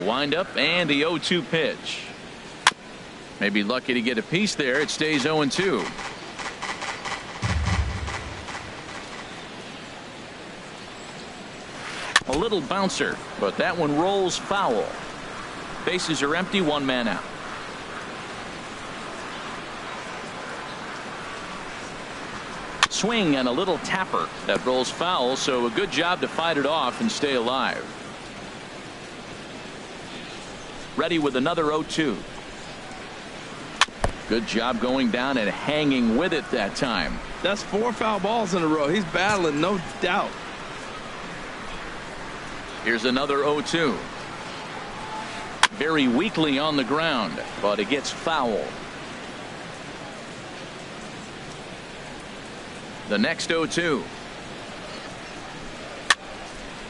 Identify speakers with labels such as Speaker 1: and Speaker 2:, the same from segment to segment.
Speaker 1: Wind up and the 0-2 pitch. Maybe lucky to get a piece there. It stays 0-2. A little bouncer, but that one rolls foul. Bases are empty, one man out. Swing and a little tapper that rolls foul, so a good job to fight it off and stay alive. Ready with another 0-2. Good job going down and hanging with it that time.
Speaker 2: That's 4 foul balls in a row. He's battling, no doubt.
Speaker 1: Here's another 0-2. Very weakly on the ground, but it gets foul. The next 0-2.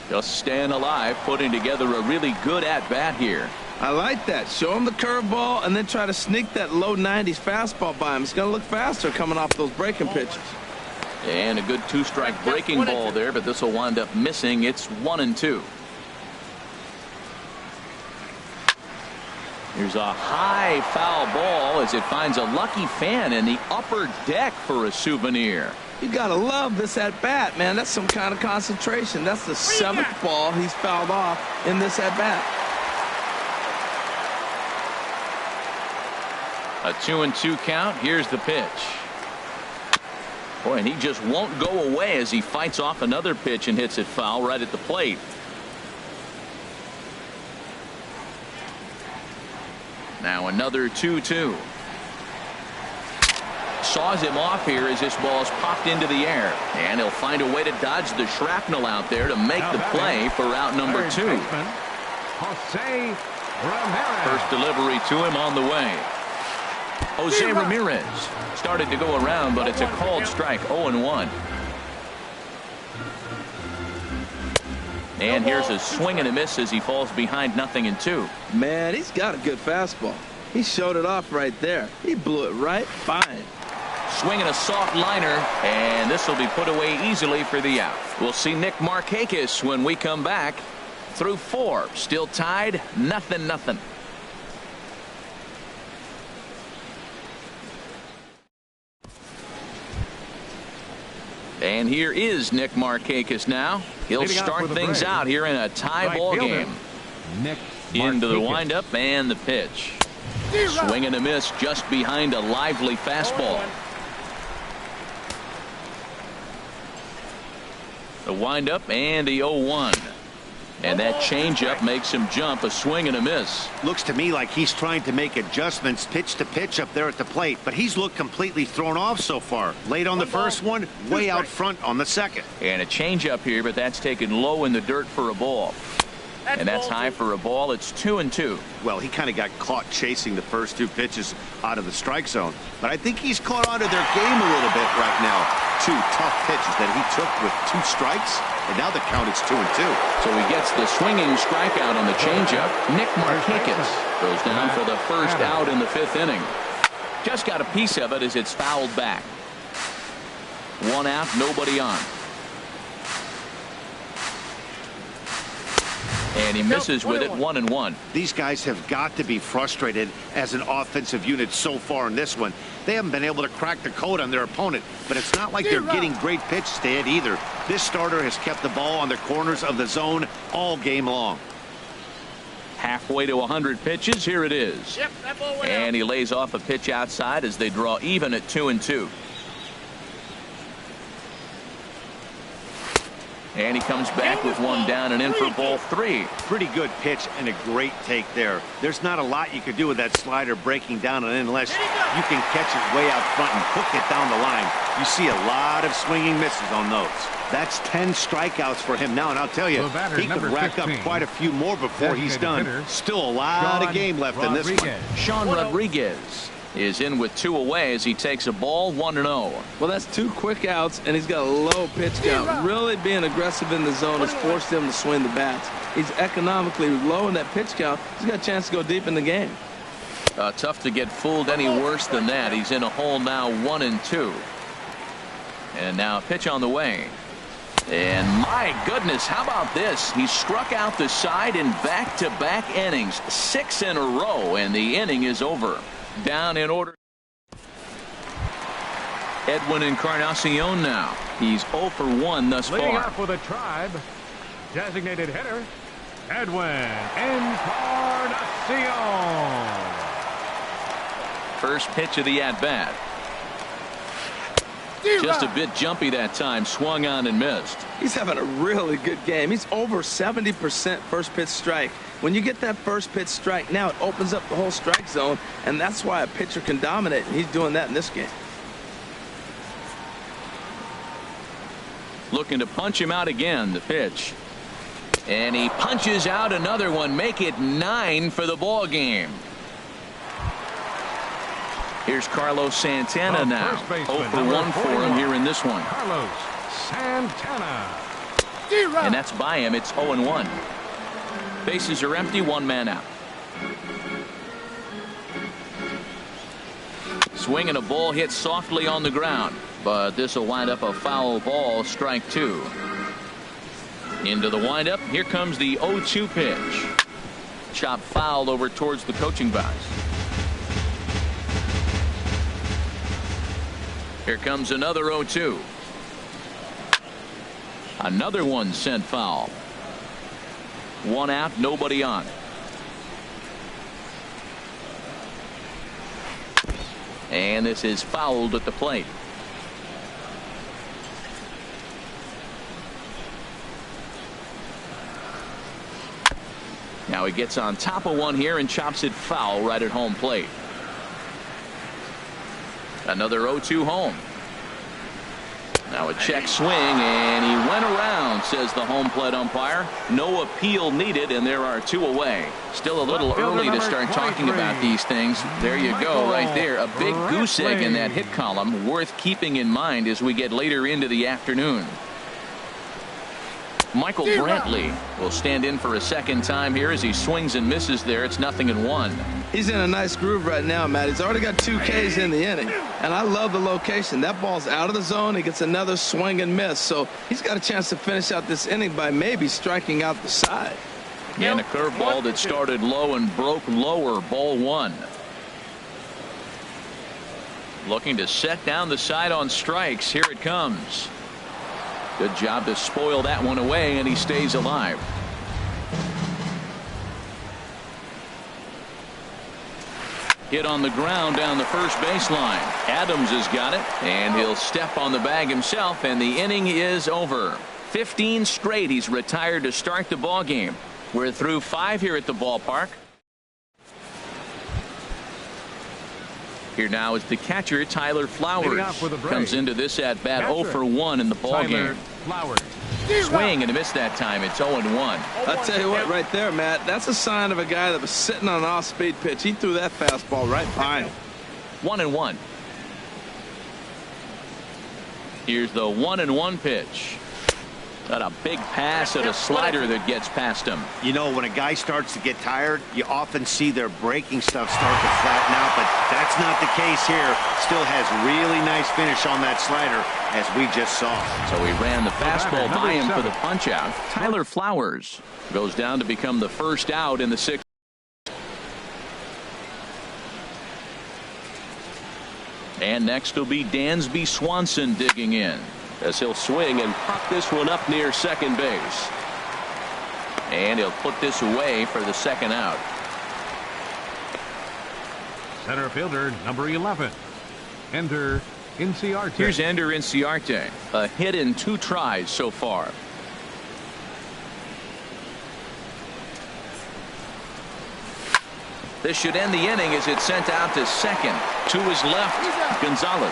Speaker 1: Just staying alive, putting together a really good at-bat here.
Speaker 2: I like that. Show him the curveball and then try to sneak that low 90s fastball by him. It's going to look faster coming off those breaking pitches.
Speaker 1: And a good 2-strike breaking ball there, but this will wind up missing. It's 1-2. Here's a high foul ball as it finds a lucky fan in the upper deck for a souvenir.
Speaker 2: You gotta love this at bat, man. That's some kind of concentration. That's the 7th ball he's fouled off in this at bat.
Speaker 1: A 2-2 count. Here's the pitch. Boy, and he just won't go away as he fights off another pitch and hits it foul right at the plate. Now another 2-2. Saws him off here as this ball's popped into the air, and he'll find a way to dodge the shrapnel out there to make the play for out number 2. First delivery to him on the way. Jose Ramirez started to go around, but it's a called strike. 0-1. And here's a swing and a miss as he falls behind 0-2.
Speaker 2: Man, he's got a good fastball. He showed it off right there. He blew it right fine.
Speaker 1: Swinging a soft liner, and this will be put away easily for the out. We'll see Nick Markakis when we come back. Through 4, still tied, 0-0. And here is Nick Markakis now. He'll start things out here in a tie ball game. Into the windup and the pitch. Swing and a miss just behind a lively fastball. The windup and the 0-1. And that changeup makes him jump. A swing and a miss.
Speaker 3: Looks to me like he's trying to make adjustments pitch to pitch up there at the plate, but he's looked completely thrown off so far. Late on the first one, way out front on the second.
Speaker 1: And a changeup here, but that's taken low in the dirt for a ball. And that's high for a ball. It's 2-2.
Speaker 3: Well, he kind of got caught chasing the first 2 pitches out of the strike zone. But I think he's caught onto their game a little bit right now. 2 tough pitches that he took with 2 strikes. And now the count is 2-2.
Speaker 1: So he gets the swinging strikeout on the changeup. Nick Markakis goes down for the first out in the 5th inning. Just got a piece of it as it's fouled back. 1 out, nobody on. And he misses with it. 1-1.
Speaker 3: These guys have got to be frustrated as an offensive unit so far in this one. They haven't been able to crack the code on their opponent, but it's not like they're getting great pitches to hit either. This starter has kept the ball on the corners of the zone all game long.
Speaker 1: Halfway to 100 pitches. Here it is. And he lays off a pitch outside as they draw even at 2-2. And he comes back with 1 down and in for ball 3.
Speaker 3: Pretty good pitch and a great take there. There's not a lot you could do with that slider breaking down and in unless you can catch it way out front and hook it down the line. You see a lot of swinging misses on those. That's 10 strikeouts for him now, and I'll tell you, he could rack up quite a few more before he's done. Still a lot of game left in this one.
Speaker 1: Sean Rodriguez is in with 2 away as he takes a ball. 1-0.
Speaker 2: Well, that's 2 quick outs, and he's got a low pitch count. Really being aggressive in the zone has forced him to swing the bats. He's economically low in that pitch count. He's got a chance to go deep in the game.
Speaker 1: Tough to get fooled any worse than that. He's in a hole now. 1-2. And now a pitch on the way. And my goodness, how about this? He struck out the side in back-to-back innings, 6 in a row, and the inning is over. Down in order. Edwin Encarnacion now. He's 0 for 1 thus far.
Speaker 4: Leading off for the Tribe, designated hitter, Edwin Encarnacion.
Speaker 1: First pitch of the at-bat. Just a bit jumpy that time, swung on and missed.
Speaker 2: He's having a really good game. He's over 70% first pitch strike. When you get that first pitch strike, now it opens up the whole strike zone, and that's why a pitcher can dominate, and he's doing that in this game.
Speaker 1: Looking to punch him out again, the pitch. And he punches out another one, make it 9 for the ball game. Here's Carlos Santana now. 0 for 1 for him here in this one.
Speaker 4: Carlos Santana.
Speaker 1: And that's by him. It's 0-1. Bases are empty, 1 man out. Swinging a ball hit softly on the ground, but this will wind up a foul ball, strike 2. Into the windup. Here comes the 0-2 pitch. Chop fouled over towards the coaching box. Here comes another 0-2. Another one sent foul. 1 out, nobody on. And this is fouled at the plate. Now he gets on top of one here and chops it foul right at home plate. Another 0-2 home. Now a check swing, and he went around, says the home plate umpire. No appeal needed, and there are 2 away. Still a little early to start talking about these things. There you go, right there. A big goose egg in that hit column, worth keeping in mind as we get later into the afternoon. Michael Brantley will stand in for a second time here as he swings and misses there. It's 0-1.
Speaker 2: He's in a nice groove right now, Matt. He's already got 2 Ks in the inning, and I love the location. That ball's out of the zone. He gets another swing and miss, so he's got a chance to finish out this inning by maybe striking out the side.
Speaker 1: And a curveball that started low and broke lower, ball 1. Looking to set down the side on strikes. Here it comes. Good job to spoil that one away, and he stays alive. Hit on the ground down the first baseline. Adams has got it, and he'll step on the bag himself, and the inning is over. 15 straight he's retired to start the ball game. We're through 5 here at the ballpark. Here now is the catcher, Tyler Flowers. Comes into this at bat 0 for 1 in the ball game. Swing and a miss that time. It's 0-1.
Speaker 2: I'll tell you what, right there, Matt, that's a sign of a guy that was sitting on an off-speed pitch. He threw that fastball right by him.
Speaker 1: 1-1. Here's the 1-1 pitch. Got a big pass at a slider that gets past him.
Speaker 3: You know, when a guy starts to get tired, you often see their breaking stuff start to flatten out, but that's not the case here. Still has really nice finish on that slider, as we just saw.
Speaker 1: So he ran the fastball by him for the punch out. Tyler Flowers goes down to become the first out in the 6th. And next will be Dansby Swanson digging in, as he'll swing and pop this one up near second base. And he'll put this away for the second out.
Speaker 4: Center fielder, number 11, Ender Inciarte.
Speaker 1: Here's Ender Inciarte. A hit in 2 tries so far. This should end the inning as it's sent out to second. To his left, Gonzalez.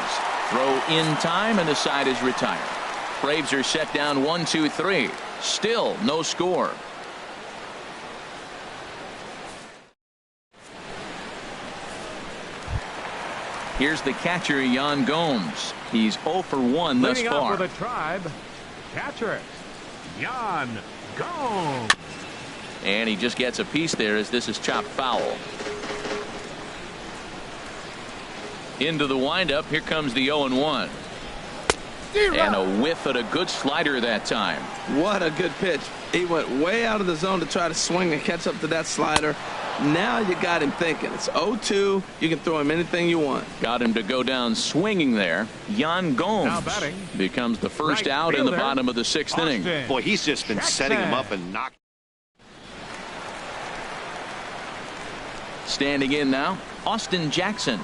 Speaker 1: Throw in time, and the side is retired. Braves are set down 1-2-3. Still no score. Here's the catcher, Yan Gomes. He's 0 for 1 thus
Speaker 4: Leading
Speaker 1: far.
Speaker 4: off for the Tribe, catcher, Yan Gomes.
Speaker 1: And he just gets a piece there as this is chopped foul. Into the windup. Here comes the 0-1. And a whiff at a good slider that time.
Speaker 2: What a good pitch. He went way out of the zone to try to swing and catch up to that slider. Now you got him thinking. It's 0-2. You can throw him anything you want.
Speaker 1: Got him to go down swinging there. Yan Gomes becomes the first out in the bottom of the 6th inning.
Speaker 3: Boy, he's just been setting him up and knocking.
Speaker 1: Standing in now, Austin Jackson.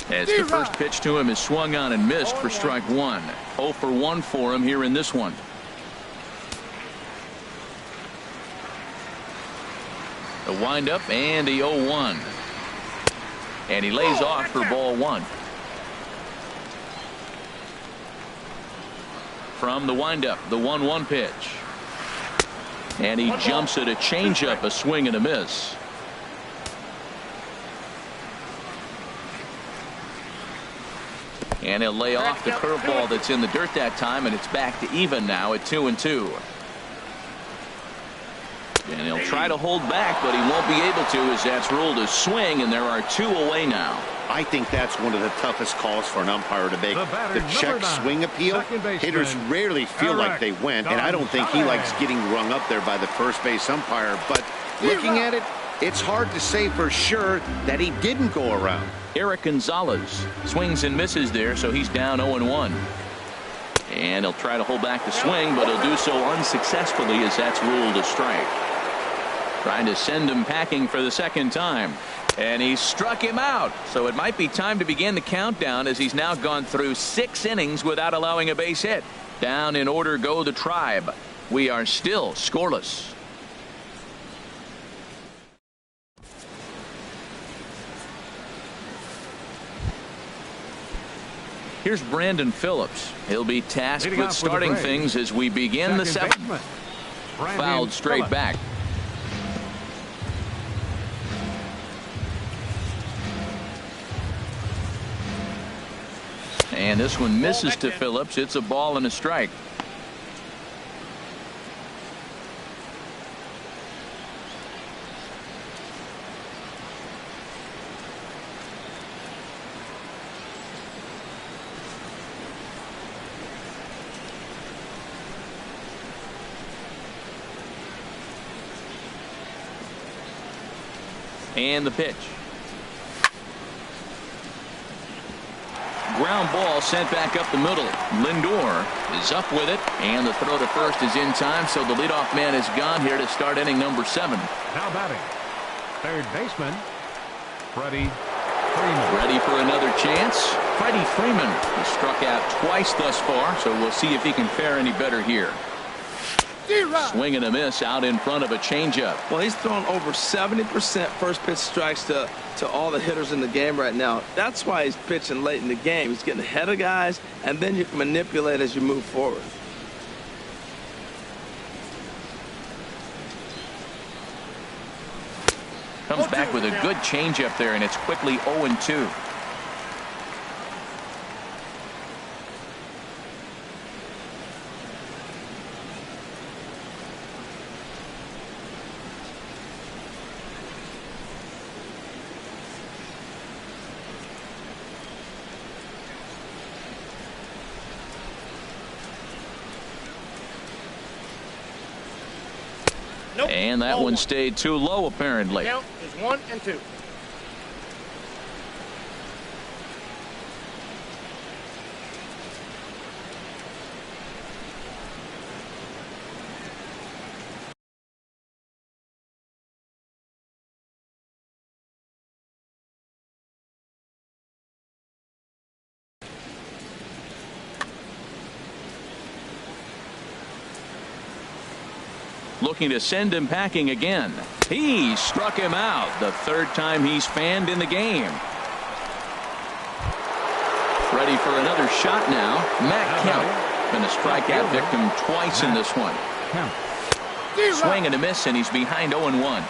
Speaker 1: As the first pitch to him is swung on and missed for strike 1. 0 for 1 for him here in this one. The windup and the 0-1. And he lays off for ball 1. From the windup, the 1-1 pitch. And he jumps at a changeup, a swing and a miss. And he'll lay off the curveball that's in the dirt that time, and it's back to even now at 2-2. And he'll try to hold back, but he won't be able to, as that's ruled a swing, and there are 2 away now.
Speaker 3: I think that's one of the toughest calls for an umpire to make. The check swing appeal. Hitters rarely feel like they went, and I don't think he likes getting rung up there by the first base umpire. But looking at it, it's hard to say for sure that he didn't go around.
Speaker 1: Eric Gonzalez swings and misses there, so he's down 0-1. And he'll try to hold back the swing, but he'll do so unsuccessfully, as that's ruled a strike. Trying to send him packing for the 2nd time. And he struck him out. So it might be time to begin the countdown, as he's now gone through 6 innings without allowing a base hit. Down in order go the Tribe. We are still scoreless. Here's Brandon Phillips. He'll be tasked with starting things as we begin the 7th. Fouled straight back. And this one misses to Phillips. It's a ball and a strike. And the pitch. Ground ball sent back up the middle. Lindor is up with it, and the throw to first is in time, so the leadoff man is gone here to start inning number 7.
Speaker 4: Now batting, 3rd baseman, Freddie Freeman.
Speaker 1: Ready for another chance. Freddie Freeman has struck out twice thus far, so we'll see if he can fare any better here. Swing and a miss out in front of a changeup.
Speaker 2: Well, he's thrown over 70% first pitch strikes to all the hitters in the game right now. That's why he's pitching late in the game. He's getting ahead of guys, and then you can manipulate as you move forward.
Speaker 1: Comes back with a good changeup there, and it's quickly 0-2. And that one stayed too low, apparently.
Speaker 5: Count is 1-2.
Speaker 1: Looking to send him packing again. He struck him out, the 3rd time he's fanned in the game. Ready for another shot now. Matt Kemp been a strikeout victim twice in this one. Swing and a miss, and he's behind 0-1.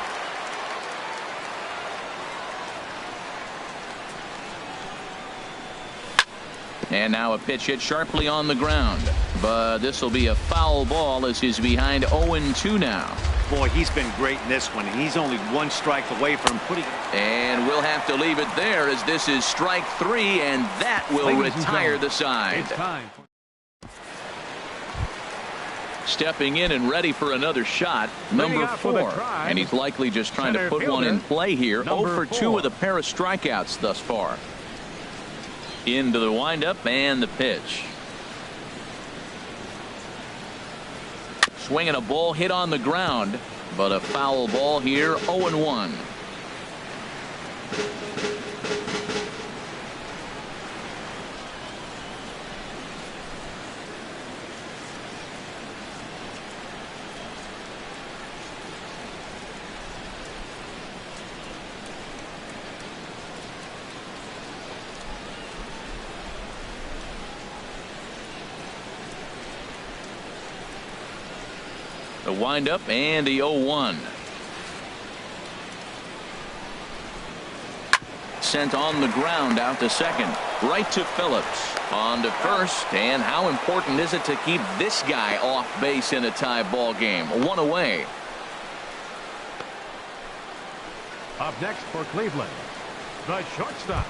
Speaker 1: And now a pitch hit sharply on the ground. But this will be a foul ball as he's behind 0-2 now.
Speaker 4: 2-1.
Speaker 1: The 0-1 now.
Speaker 3: Boy, he's been great in this one, and he's only one strike away from putting it.
Speaker 1: And we'll have to leave it there as this is strike 3, and that will retire the side.
Speaker 4: It's time.
Speaker 1: Stepping in and ready for another shot, number 4. And he's likely just trying to put one in play here. 0 for 2 with a pair of strikeouts thus far. Into the windup and the pitch. Swinging a ball hit on the ground, but a foul ball here, 0-1. The windup and the 0-1. Sent on the ground out to second. Right to Phillips. On to first. And how important is it to keep this guy off base in a tie ball game? 1 away.
Speaker 4: Up next for Cleveland, the shortstop.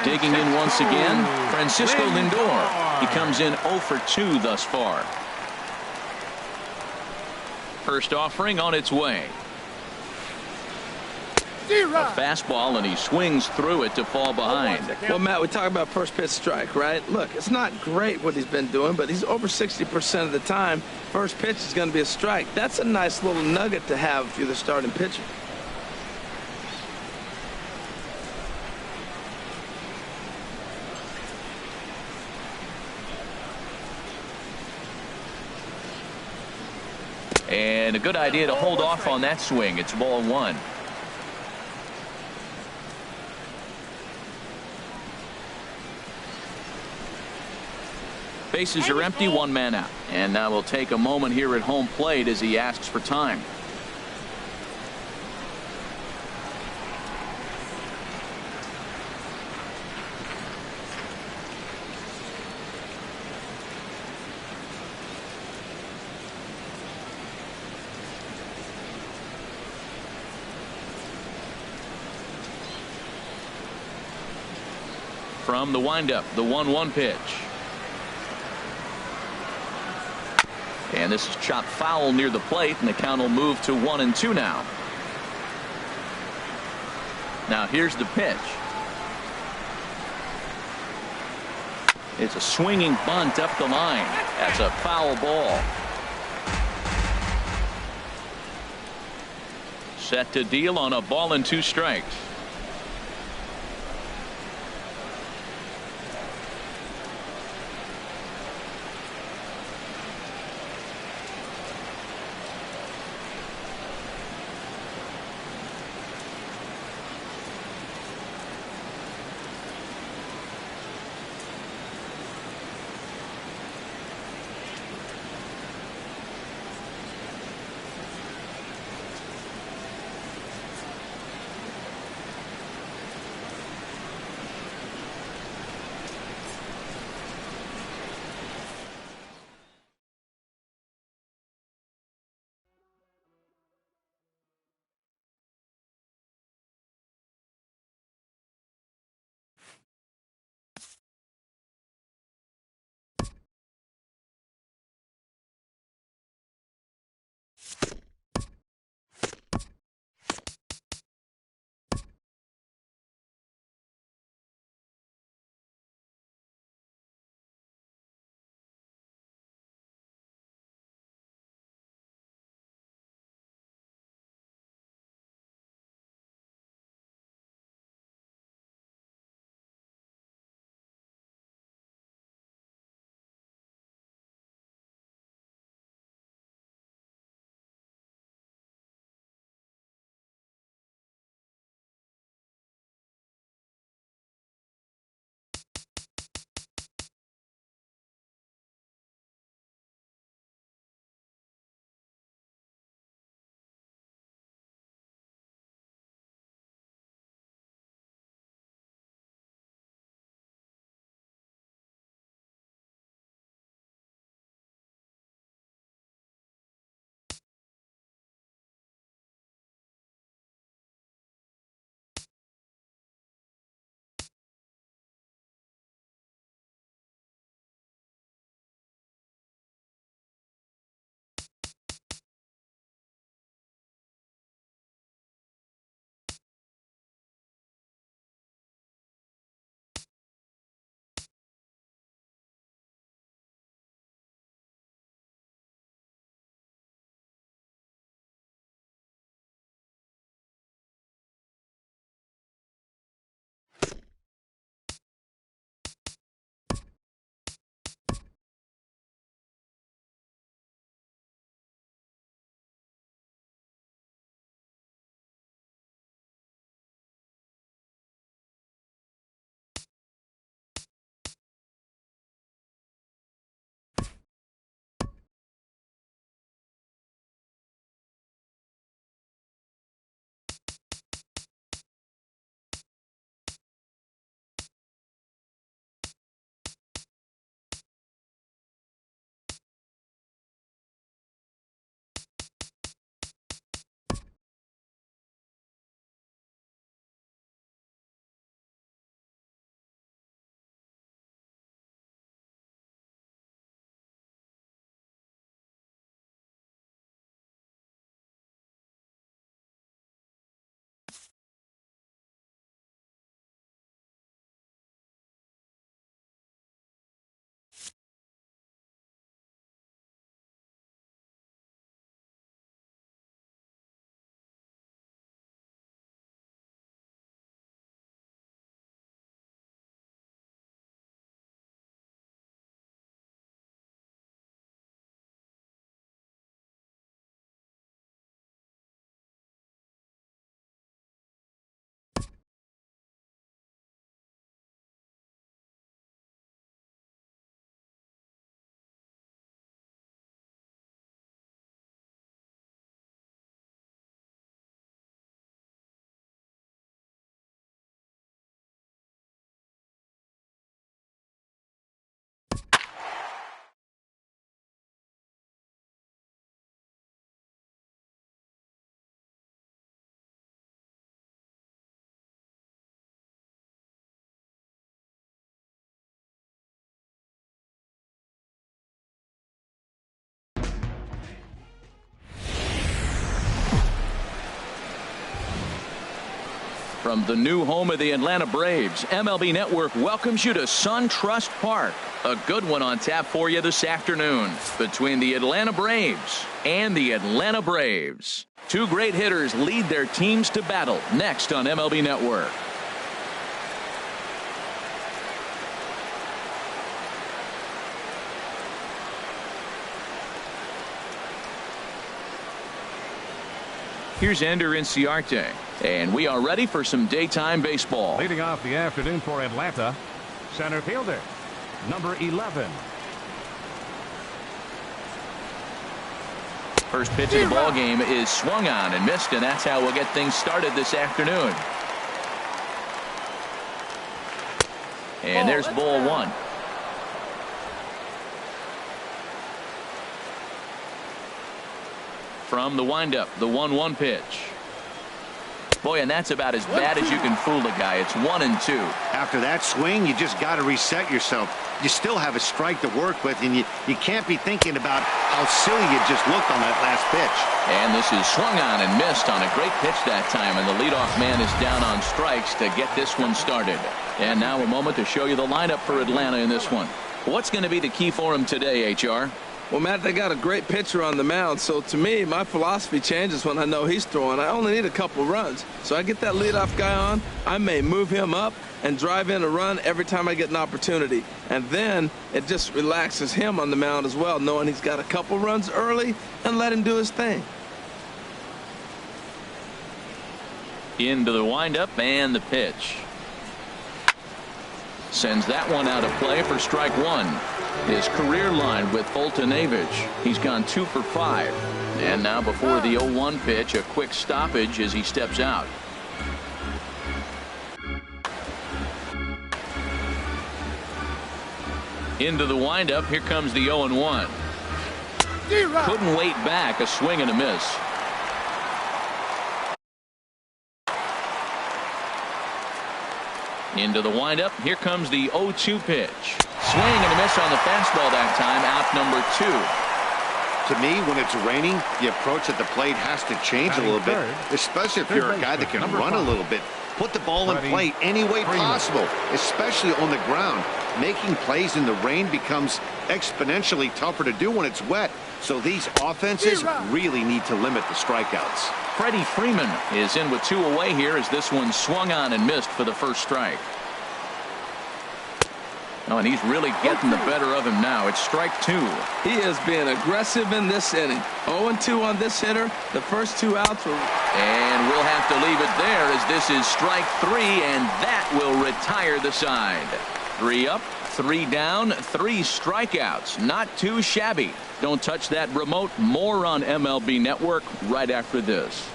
Speaker 1: Digging in once again, Francisco Lindor. He comes in 0 for 2 thus far. First offering on its way. A fastball, and he swings through it to fall behind.
Speaker 2: Well, Matt, we talk about first pitch strike, right? Look, it's not great what he's been doing, but he's over 60% of the time. First pitch is going to be a strike. That's a nice little nugget to have if you're the starting pitcher.
Speaker 1: And a good idea to hold off on that swing. It's ball 1. Bases are empty, 1 man out. And now we'll take a moment here at home plate as he asks for time. From the windup, the 1-1 pitch. And this is chopped foul near the plate, and the count will move to 1-2 now. Now here's the pitch. It's a swinging bunt up the line. That's a foul ball. Set to deal on a ball and 2 strikes. From the new home of the Atlanta Braves, MLB Network welcomes you to SunTrust Park. A good one on tap for you this afternoon between the Atlanta Braves and the Atlanta Braves. Two great hitters lead their teams to battle next on MLB Network. Here's Ender Inciarte, and we are ready for some daytime baseball.
Speaker 4: Leading off the afternoon for Atlanta, center fielder, number 11.
Speaker 1: First pitch of the ball game is swung on and missed, and that's how we'll get things started this afternoon. And there's ball one. From the windup, the 1-1 pitch. Boy, and that's about as bad as you can fool a guy. It's 1-2.
Speaker 3: After that swing, you just got to reset yourself. You still have a strike to work with, and you can't be thinking about how silly you just looked on that last pitch.
Speaker 1: And this is swung on and missed on a great pitch that time, and the leadoff man is down on strikes to get this one started. And now a moment to show you the lineup for Atlanta in this one. What's going to be the key for him today, HR?
Speaker 2: Well, Matt, they got a great pitcher on the mound, so to me, my philosophy changes when I know he's throwing. I only need a couple runs. So I get that leadoff guy on, I may move him up and drive in a run every time I get an opportunity. And then it just relaxes him on the mound as well, knowing he's got a couple runs early and let him do his thing.
Speaker 1: Into the windup and the pitch. Sends that one out of play for strike one. His career line with Fultonavich. He's gone 2 for 5. And now before the 0-1 pitch, a quick stoppage as he steps out. Into the windup. Here comes the 0-1. Couldn't wait back. A swing and a miss. Into the windup. Here comes the 0-2 pitch. Swing and a miss on the fastball that time. Out number 2.
Speaker 3: To me, when it's raining, the approach at the plate has to change a little bit, especially if you're a guy that can run a little bit. Put the ball in play any way possible, especially on the ground. Making plays in the rain becomes exponentially tougher to do when it's wet. So these offenses really need to limit the strikeouts.
Speaker 1: Freddie Freeman is in with 2 away here as this one swung on and missed for the first strike. Oh, and he's really getting the better of him now. It's strike 2.
Speaker 2: He is being aggressive in this inning. 0-2 on this hitter. The first 2 outs were...
Speaker 1: And we'll have to leave it there as this is strike 3, and that will retire the side. 3 up, 3 down, 3 strikeouts. Not too shabby. Don't touch that remote. More on MLB Network right after this.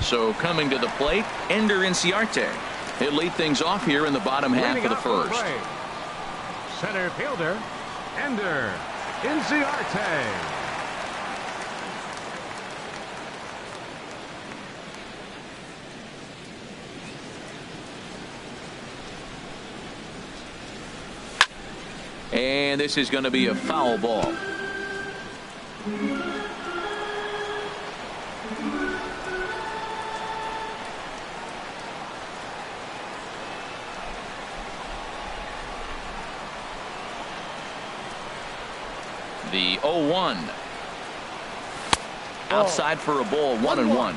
Speaker 1: So coming to the plate, Ender Inciarte. He'll lead things off here in the bottom half of the first.
Speaker 4: Center fielder, Ender Inciarte.
Speaker 1: And this is going to be a foul ball. The 0-1. Outside for a ball, 1-1.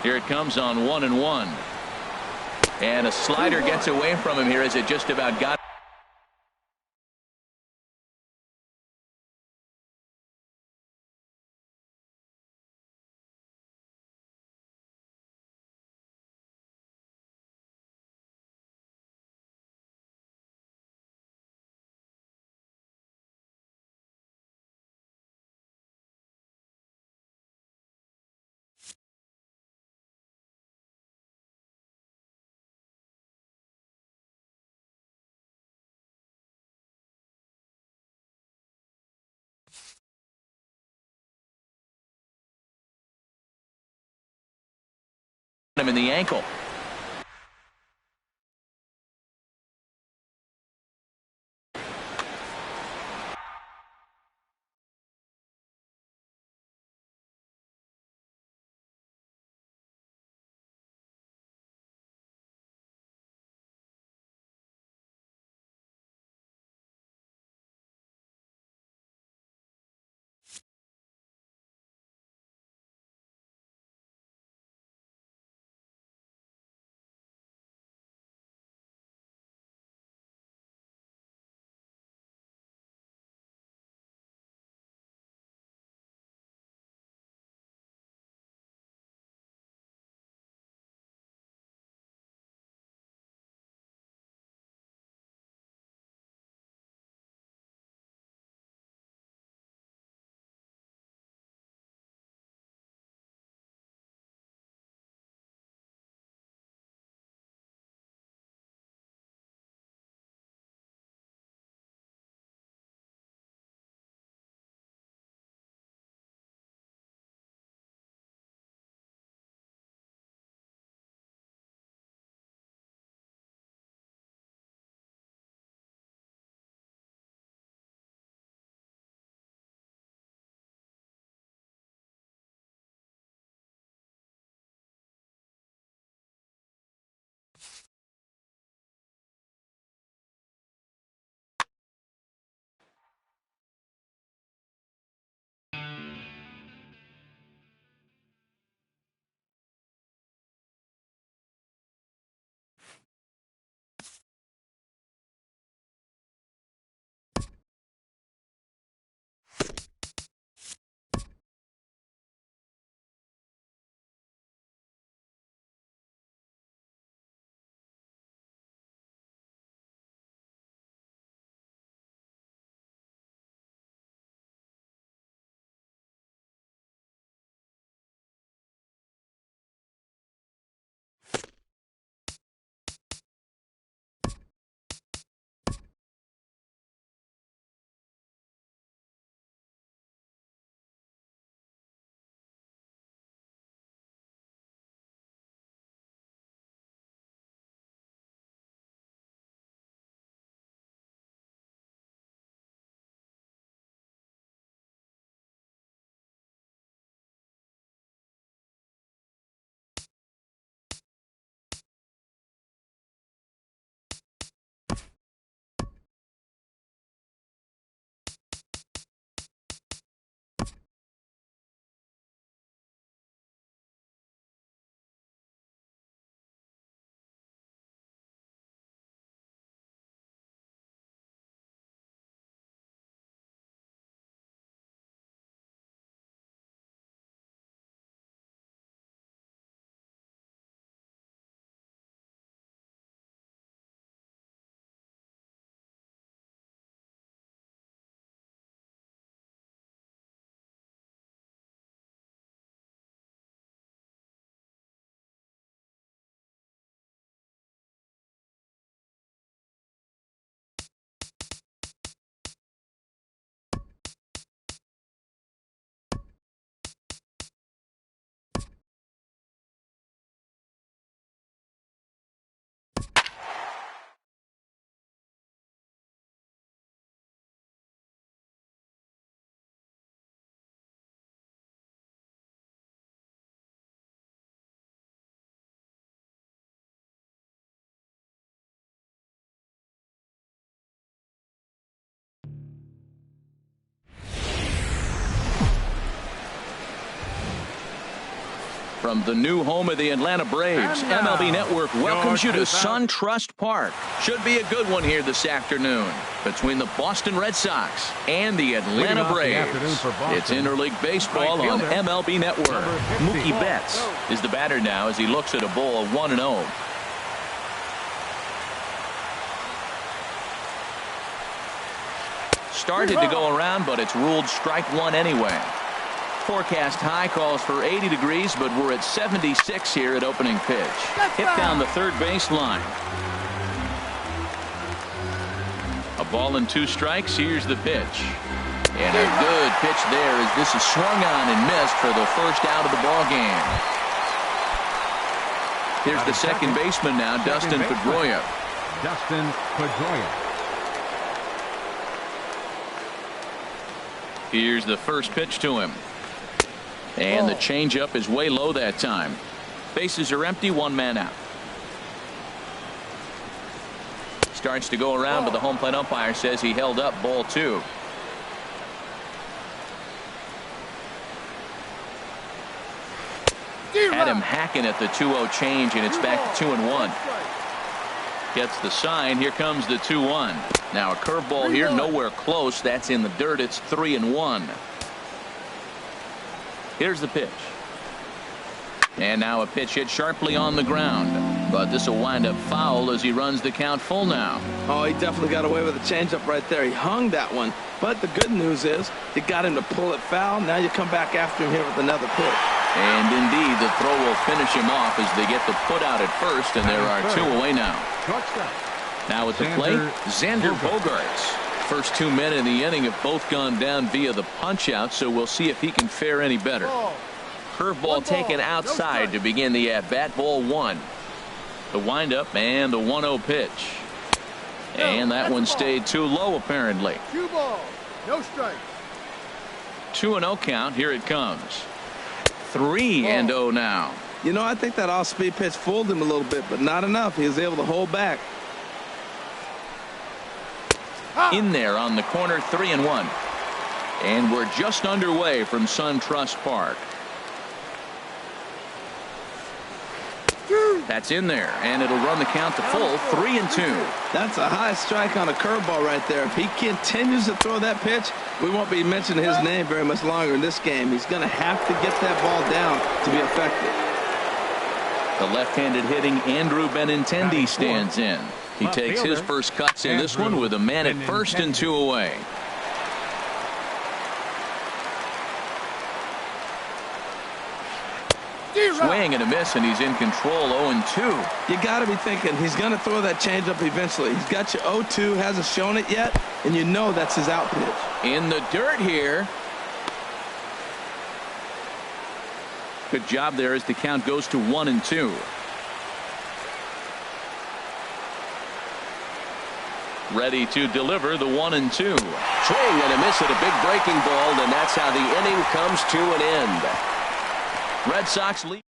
Speaker 1: Here it comes on 1-1. And a slider gets away from him here as it just about got him in the ankle. From the new home of the Atlanta Braves, MLB Network welcomes you to SunTrust Park. Should be a good one here this afternoon between the Boston Red Sox and the Atlanta Braves. It's interleague baseball on MLB Network. Mookie Betts is the batter now as he looks at a ball of 1-0. Started to go around, but it's ruled strike one anyway. Forecast high calls for 80 degrees, but we're at 76 here at opening pitch. Hit down the third baseline. A ball and 2 strikes. Here's the pitch. And a good pitch there as this is swung on and missed for the first out of the ball game. Here's the second baseman now, Dustin Pedroia. Here's the first pitch to him. And the changeup is way low that time. Bases are empty, 1 man out. Starts to go around, but the home plate umpire says he held up ball 2. Had him hacking at the 2-0 change, and it's back to 2-1. Gets the sign. Here comes the 2-1. Now a curveball here, nowhere close. That's in the dirt. It's 3-1. Here's the pitch. And now a pitch hit sharply on the ground. But this will wind up foul as he runs the count full now.
Speaker 2: Oh, he definitely got away with a changeup right there. He hung that one. But the good news is you got him to pull it foul. Now you come back after him here with another pitch.
Speaker 1: And indeed, the throw will finish him off as they get the put out at first, and there are 2 away now. Now at the plate, Xander Bogaerts. First 2 men in the inning have both gone down via the punch out, so we'll see if he can fare any better. Curveball taken outside to begin the at-bat. Ball 1. The windup and the 1-0 pitch. And that one stayed too low apparently.
Speaker 5: 2 balls, no strike.
Speaker 1: 2-0 count. Here it comes. 3-0 now.
Speaker 2: You know, I think that off-speed pitch fooled him a little bit, but not enough. He was able to hold back.
Speaker 1: In there on the corner, 3-1. And we're just underway from SunTrust Park. That's in there, and it'll run the count to full, 3-2.
Speaker 2: That's a high strike on a curveball right there. If he continues to throw that pitch, we won't be mentioning his name very much longer in this game. He's going to have to get that ball down to be effective.
Speaker 1: The left-handed hitting Andrew Benintendi stands in. He takes his first cuts in this one with a man at first and 2 away. Swing and a miss, and he's in control, 0-2.
Speaker 2: You got to be thinking he's going to throw that changeup eventually. He's got you 0-2, hasn't shown it yet, and you know that's his out pitch.
Speaker 1: In the dirt here. Good job there as the count goes to 1-2. Ready to deliver the 1-2.
Speaker 6: Swing and a miss at a big breaking ball, and that's how the inning comes to an end.
Speaker 1: Red Sox lead.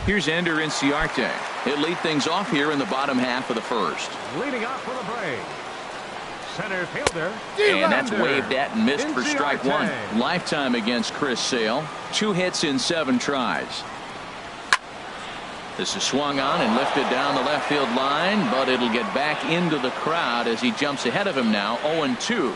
Speaker 1: Here's Ender Inciarte. He'll lead things off here in the bottom half of the first.
Speaker 4: Leading off for the Braves, center fielder.
Speaker 1: And that's waved at and missed for strike 1. Lifetime against Chris Sale. 2 hits in 7 tries. This is swung on and lifted down the left field line, but it'll get back into the crowd as he jumps ahead of him now, 0-2.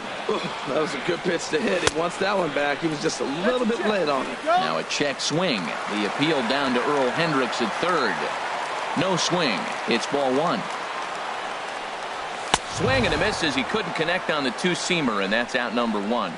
Speaker 2: That was a good pitch to hit. He wants that one back. He was just a little bit late on it.
Speaker 1: Now a check swing. The appeal down to Earl Hendricks at third. No swing. It's ball 1. Swing and a miss as he couldn't connect on the 2-seamer, and that's out number 1.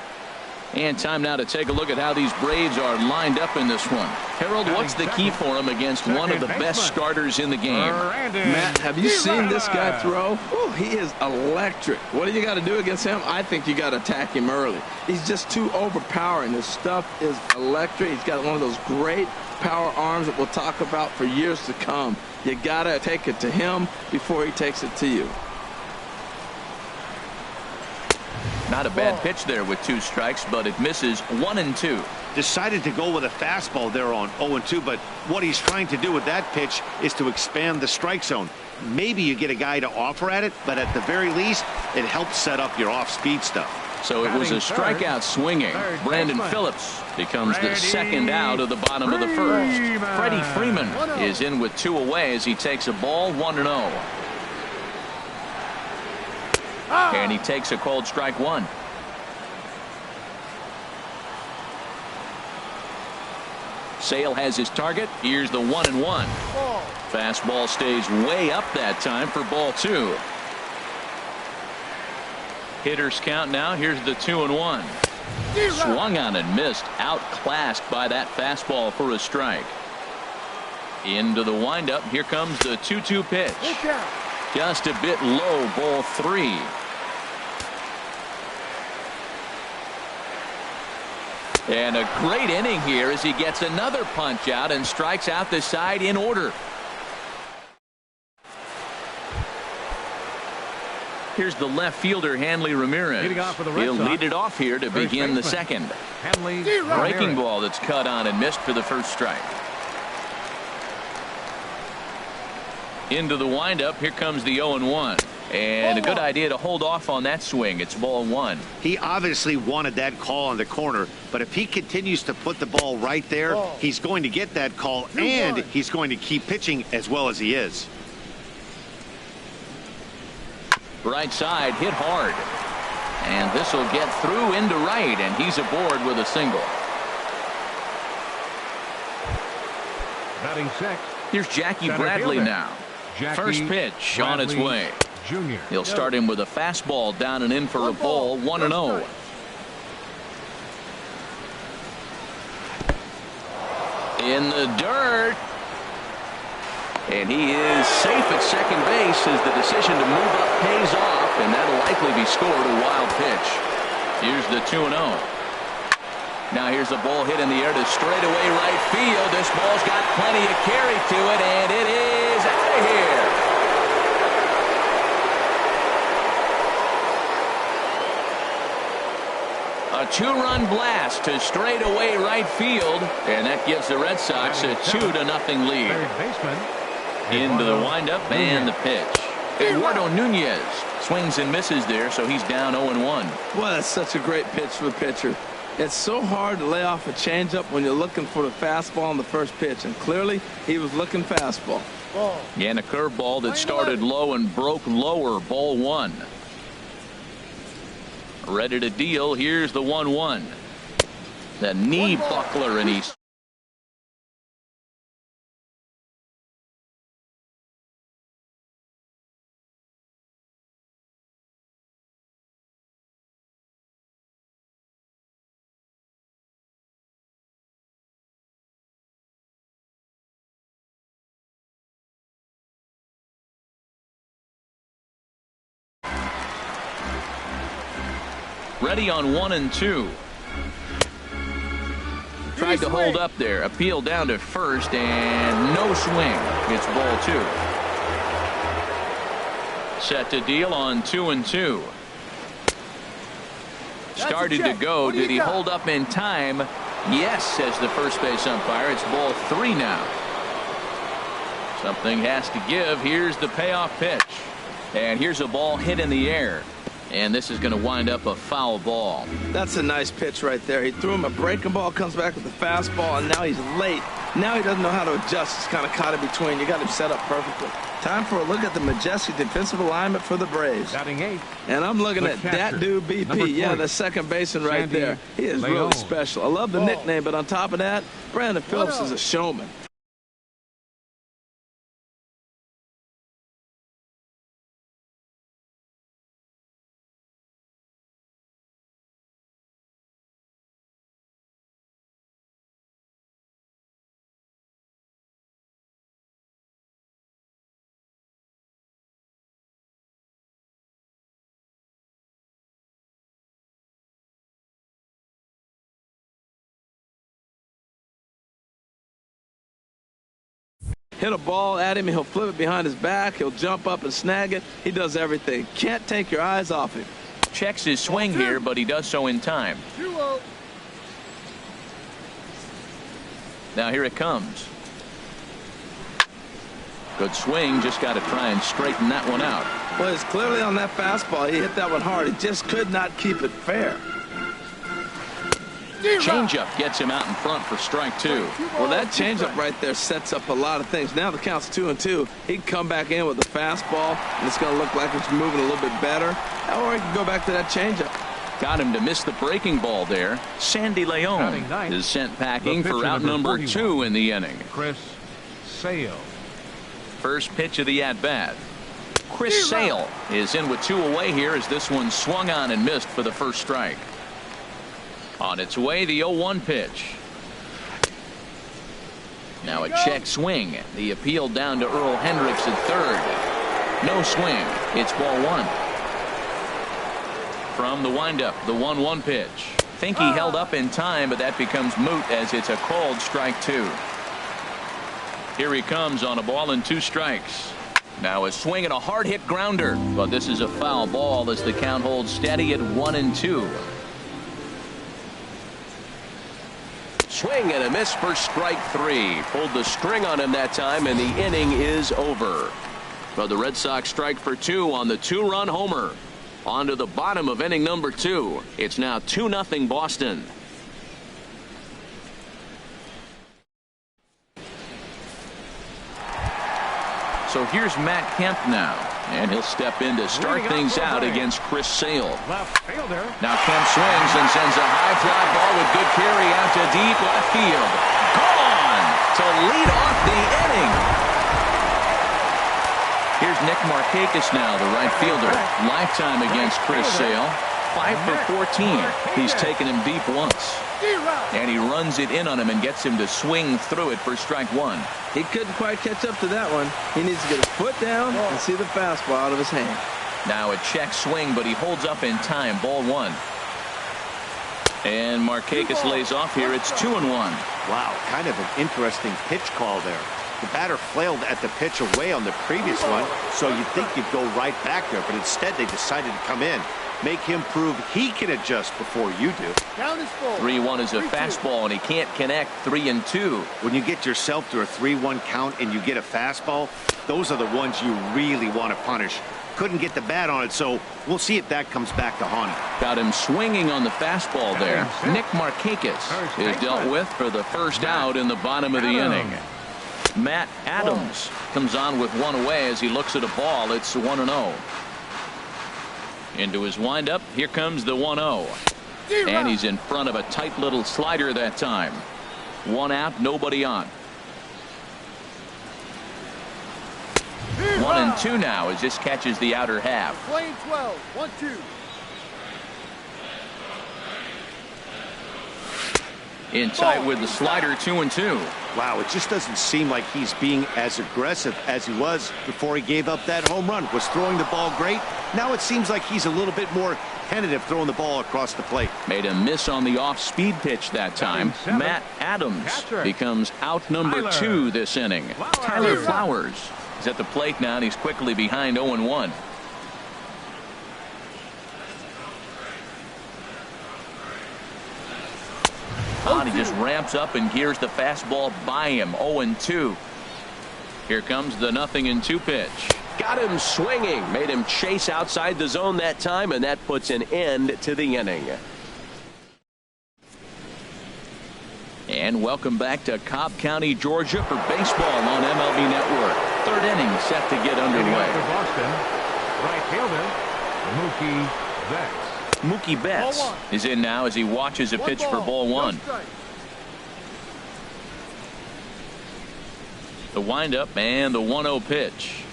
Speaker 1: And time now to take a look at how these Braves are lined up in this one. Harold, what's the key for him against one of the best starters in the game?
Speaker 2: Matt, have you seen this guy throw? Oh, he is electric. What do you got to do against him? I think you got to attack him early. He's just too overpowering. His stuff is electric. He's got one of those great power arms that we'll talk about for years to come. You got to take it to him before he takes it to you.
Speaker 1: Not a bad pitch there with 2 strikes, but it misses 1-2.
Speaker 3: Decided to go with a fastball there on 0-2, but what he's trying to do with that pitch is to expand the strike zone. Maybe you get a guy to offer at it, but at the very least, it helps set up your off-speed stuff.
Speaker 1: So it was a strikeout swinging. Brandon Phillips becomes the second out of the bottom of the first. Freddie Freeman is in with 2 away as he takes a ball 1-0. And he takes a called strike 1. Sale has his target. Here's the 1-1. Fastball stays way up that time for ball 2. Hitters count now. Here's the 2-1. Swung on and missed. Outclassed by that fastball for a strike. Into the windup. Here comes the 2-2 pitch. Just a bit low. Ball 3. And a great inning here as he gets another punch out and strikes out the side in order. Here's the left fielder, Hanley Ramirez. He'll lead it off here to begin the second. Breaking ball that's cut on and missed for the first strike. Into the windup. Here comes the 0-1. And a good idea to hold off on that swing. It's ball 1.
Speaker 3: He obviously wanted that call on the corner, but if he continues to put the ball right there, he's going to get that call, and he's going to keep pitching as well as he is.
Speaker 1: Right side hit hard. And this will get through into right, and he's aboard with a single.
Speaker 4: Batting sixth.
Speaker 1: Here's Jackie
Speaker 4: Center
Speaker 1: Bradley
Speaker 4: fielder.
Speaker 1: now.
Speaker 4: Jackie
Speaker 1: First pitch on its
Speaker 4: Bradley
Speaker 1: way.
Speaker 4: Jr.
Speaker 1: He'll start him with a fastball down and in for a ball. 1-0. In the dirt. And he is safe at second base as the decision to move up pays off, and that'll likely be scored. A wild pitch. Here's the 2-0. Now here's a ball hit in the air to straightaway right field. This ball's got plenty of carry to it, and it is out of here. A 2-run blast to straightaway right field, and that gives the Red Sox a 2-0 lead.
Speaker 4: Third baseman.
Speaker 1: Into the windup and the pitch. Eduardo Nunez swings and misses there, so he's down 0-1.
Speaker 2: Boy, that's such a great pitch for the pitcher. It's so hard to lay off a changeup when you're looking for the fastball on the first pitch, and clearly he was looking fastball.
Speaker 1: And a curveball that started low and broke lower. Ball 1. Ready to deal. Here's the 1-1. The knee buckler, and he's ready on 1 and 2. Tried to hold up there. Appeal down to first, and no swing. It's ball 2. Set to deal on 2 and 2. Started to go. Did he hold up in time? Yes, says the first base umpire. It's ball 3 now. Something has to give. Here's the payoff pitch. And here's a ball hit in the air. And this is going to wind up a foul ball.
Speaker 2: That's a nice pitch right there. He threw him a breaking ball, comes back with a fastball, and now he's late. Now he doesn't know how to adjust. He's kind of caught in between. You got him set up perfectly. Time for a look at the majestic defensive alignment for the Braves.
Speaker 4: Batting 8.
Speaker 2: And I'm looking
Speaker 4: The
Speaker 2: at
Speaker 4: catcher,
Speaker 2: that dude BP. Yeah, the second baseman right
Speaker 4: Sandy
Speaker 2: there. He is
Speaker 4: Leon.
Speaker 2: really special. I love the nickname, but on top of that, Brandon Phillips is a showman. Hit a ball at him, he'll flip it behind his back, he'll jump up and snag it. He does everything. Can't take your eyes off him.
Speaker 1: Checks his swing here, but he does so in time. Now here it comes. Good swing, just got to try and straighten that one out.
Speaker 2: Well, it's clearly on that fastball. He hit that one hard. He just could not keep it fair.
Speaker 1: Changeup gets him out in front for strike 2.
Speaker 2: Well, that changeup right there sets up a lot of things. Now the count's 2-2. He can come back in with the fastball, and it's going to look like it's moving a little bit better. Or he can go back to that changeup.
Speaker 1: Got him to miss the breaking ball there. Sandy Leon is sent packing for out number 2 in the inning.
Speaker 4: Chris Sale.
Speaker 1: First pitch of the at-bat. Chris Sale is in with 2 away here as this one swung on and missed for the first strike. On its way, the 0-1 pitch. Now a check swing. The appeal down to Earl Hendricks at third. No swing. It's ball 1. From the windup, the 1-1 pitch. Think he held up in time, but that becomes moot as it's a called strike 2. Here he comes on a ball and 2 strikes. Now a swing and a hard hit grounder, but this is a foul ball as the count holds steady at 1-2.
Speaker 6: Swing and a miss for strike 3. Pulled the string on him that time, and the inning is over.
Speaker 1: But the Red Sox strike for 2 on the 2-run homer. On to the bottom of inning number 2. It's now 2-0 Boston. So here's Matt Kemp now, and he'll step in to start things out against Chris Sale. Now Kemp swings and sends a high fly ball with good carry out to deep left field. Gone to lead off the inning. Here's Nick Markakis now, the right fielder. Lifetime against Chris Sale. 5 for 14. He's taken him deep once. And he runs it in on him and gets him to swing through it for strike 1.
Speaker 2: He couldn't quite catch up to that one. He needs to get his foot down and see the fastball out of his hand.
Speaker 1: Now a check swing, but he holds up in time. Ball 1. And Markakis lays off here. It's 2-1.
Speaker 3: Wow, kind of an interesting pitch call there. The batter flailed at the pitch away on the previous one, so you'd think you'd go right back there, but instead they decided to come in. Make him prove he can adjust before you do.
Speaker 1: 3-1 is a fastball, and he can't connect. 3-2.
Speaker 3: When you get yourself to a 3-1 count and you get a fastball, those are the ones you really want to punish. Couldn't get the bat on it, so we'll see if that comes back to haunt him.
Speaker 1: Got him swinging on the fastball there. Nick Markakis is dealt with for the first out in the bottom of the inning. Matt Adams comes on with 1 away as he looks at a ball. It's 1-0. Into his windup. Here comes the 1-0. And he's in front of a tight little slider that time. 1 out, nobody on. 1-2 now as this catches the outer half.
Speaker 5: Playing 12, 1-2.
Speaker 1: In tight with the slider, 2-2.
Speaker 3: Wow, it just doesn't seem like he's being as aggressive as he was before he gave up that home run. Was throwing the ball great. Now it seems like he's a little bit more tentative throwing the ball across the plate.
Speaker 1: Made a miss on the off-speed pitch that time. Matt Adams becomes out number 2 this inning. Tyler Flowers is at the plate now, and he's quickly behind 0-1. He just ramps up and gears the fastball by him. 0-2. Here comes the 0-2 pitch.
Speaker 6: Got him swinging. Made him chase outside the zone that time, and that puts an end to the inning.
Speaker 1: And welcome back to Cobb County, Georgia for baseball on MLB Network. 3rd inning set to get underway.
Speaker 4: Boston, right fielder, Mookie Betts.
Speaker 1: Mookie Betts is in now as he watches a pitch for ball 1. The windup and the 1-0 pitch.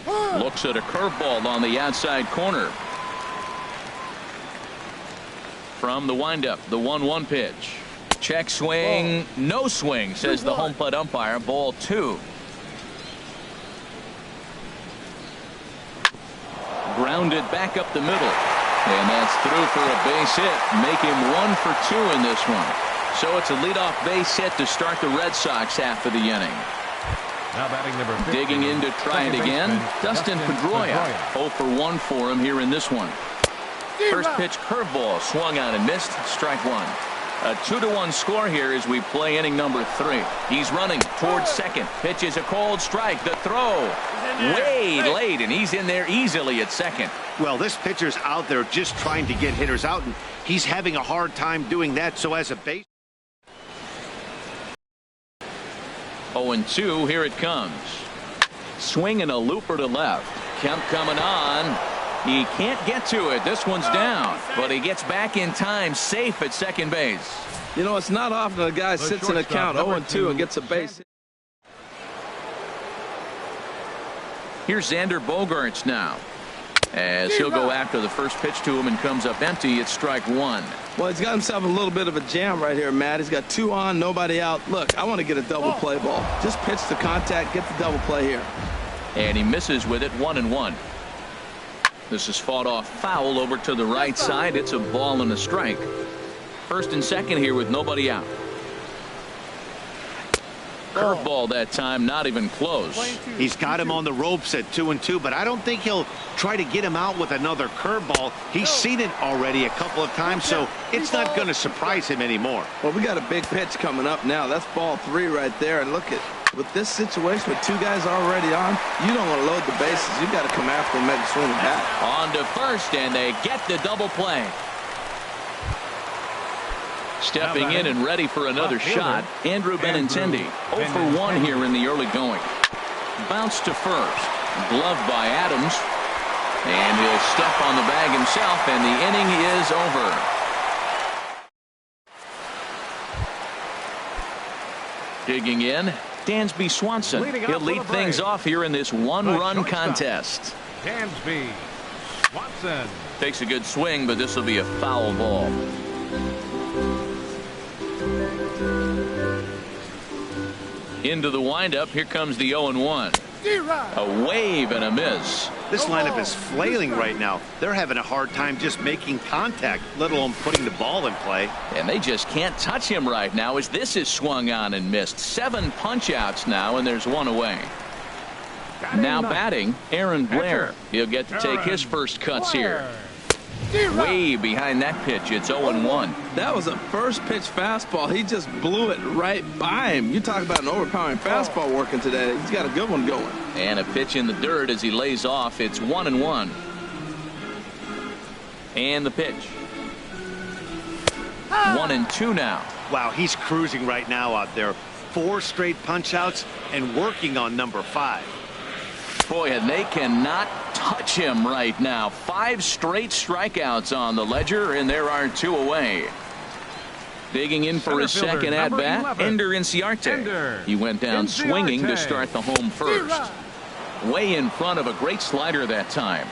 Speaker 1: Looks at a curveball on the outside corner. From the windup, the 1-1 pitch. Check swing, no swing, says the home plate umpire. Ball 2. Grounded back up the middle. And that's through for a base hit. Make him 1 for 2 in this one. So it's a leadoff base hit to start the Red Sox half of the inning.
Speaker 4: Now batting number 50,
Speaker 1: digging in to try it again. Dustin Pedroia. 0 for 1 for him here in this one. First pitch curveball swung on and missed. Strike 1. A 2-1 score here as we play inning number 3. He's running towards second. Pitch is a cold strike. The throw way late, and he's in there easily at second.
Speaker 3: Well, this pitcher's out there just trying to get hitters out, and he's having a hard time doing that. So as a base.
Speaker 1: 0-2, here it comes. Swinging a looper to left. Kemp coming on. He can't get to it. This one's down, but he gets back in time, safe at second base.
Speaker 2: You know, it's not often a guy sits in a count 0-2 and gets a base.
Speaker 1: Here's Xander Bogaerts now, as he'll go after the first pitch to him and comes up empty. It's strike 1.
Speaker 2: Well, he's got himself a little bit of a jam right here, Matt. He's got 2 on, nobody out. Look, I want to get a double play ball. Just pitch the contact, get the double play here.
Speaker 1: And he misses with it, 1-1. This is fought off foul over to the right side. It's a ball and a strike. First and second here with nobody out. Curveball that time, not even close.
Speaker 3: He's got him on the ropes at 2-2, but I don't think he'll try to get him out with another curveball. He's seen it already a couple of times, so it's not going to surprise him anymore.
Speaker 2: Well, we got a big pitch coming up now. That's ball 3 right there. And look at, with this situation with 2 guys already on, you don't want to load the bases. You got to come after him, make a swing and bat.
Speaker 1: On to first, and they get the double play. Stepping in and ready for another shot, Andrew Benintendi. 0 for 1 here in the early going. Bounce to first. Gloved by Adams. And he'll step on the bag himself, and the inning is over. Digging in, Dansby Swanson. He'll lead things off here in this 1-run contest.
Speaker 4: Dansby Swanson
Speaker 1: Takes a good swing, but this will be a foul ball. Into the windup. Here comes the 0-1. A wave and a miss.
Speaker 3: This lineup is flailing right now. They're having a hard time just making contact, let alone putting the ball in play.
Speaker 1: And they just can't touch him right now as this is swung on and missed. 7 punch-outs now, and there's 1 away. Now batting, Aaron Blair. He'll get to take his first cuts here. Way behind that pitch. It's 0-1.
Speaker 2: That was a first pitch fastball. He just blew it right by him. You talk about an overpowering fastball working today. He's got a good one going.
Speaker 1: And a pitch in the dirt as he lays off. It's 1-1. And the pitch. 1-2 now.
Speaker 3: Wow, he's cruising right now out there. 4 straight punch outs and working on number 5.
Speaker 1: Boy, and they cannot touch him right now. 5 straight strikeouts on the ledger, and there are 2 away. Digging in for his second at-bat, Ender Inciarte. He went down swinging to start the home first. Way in front of a great slider that time.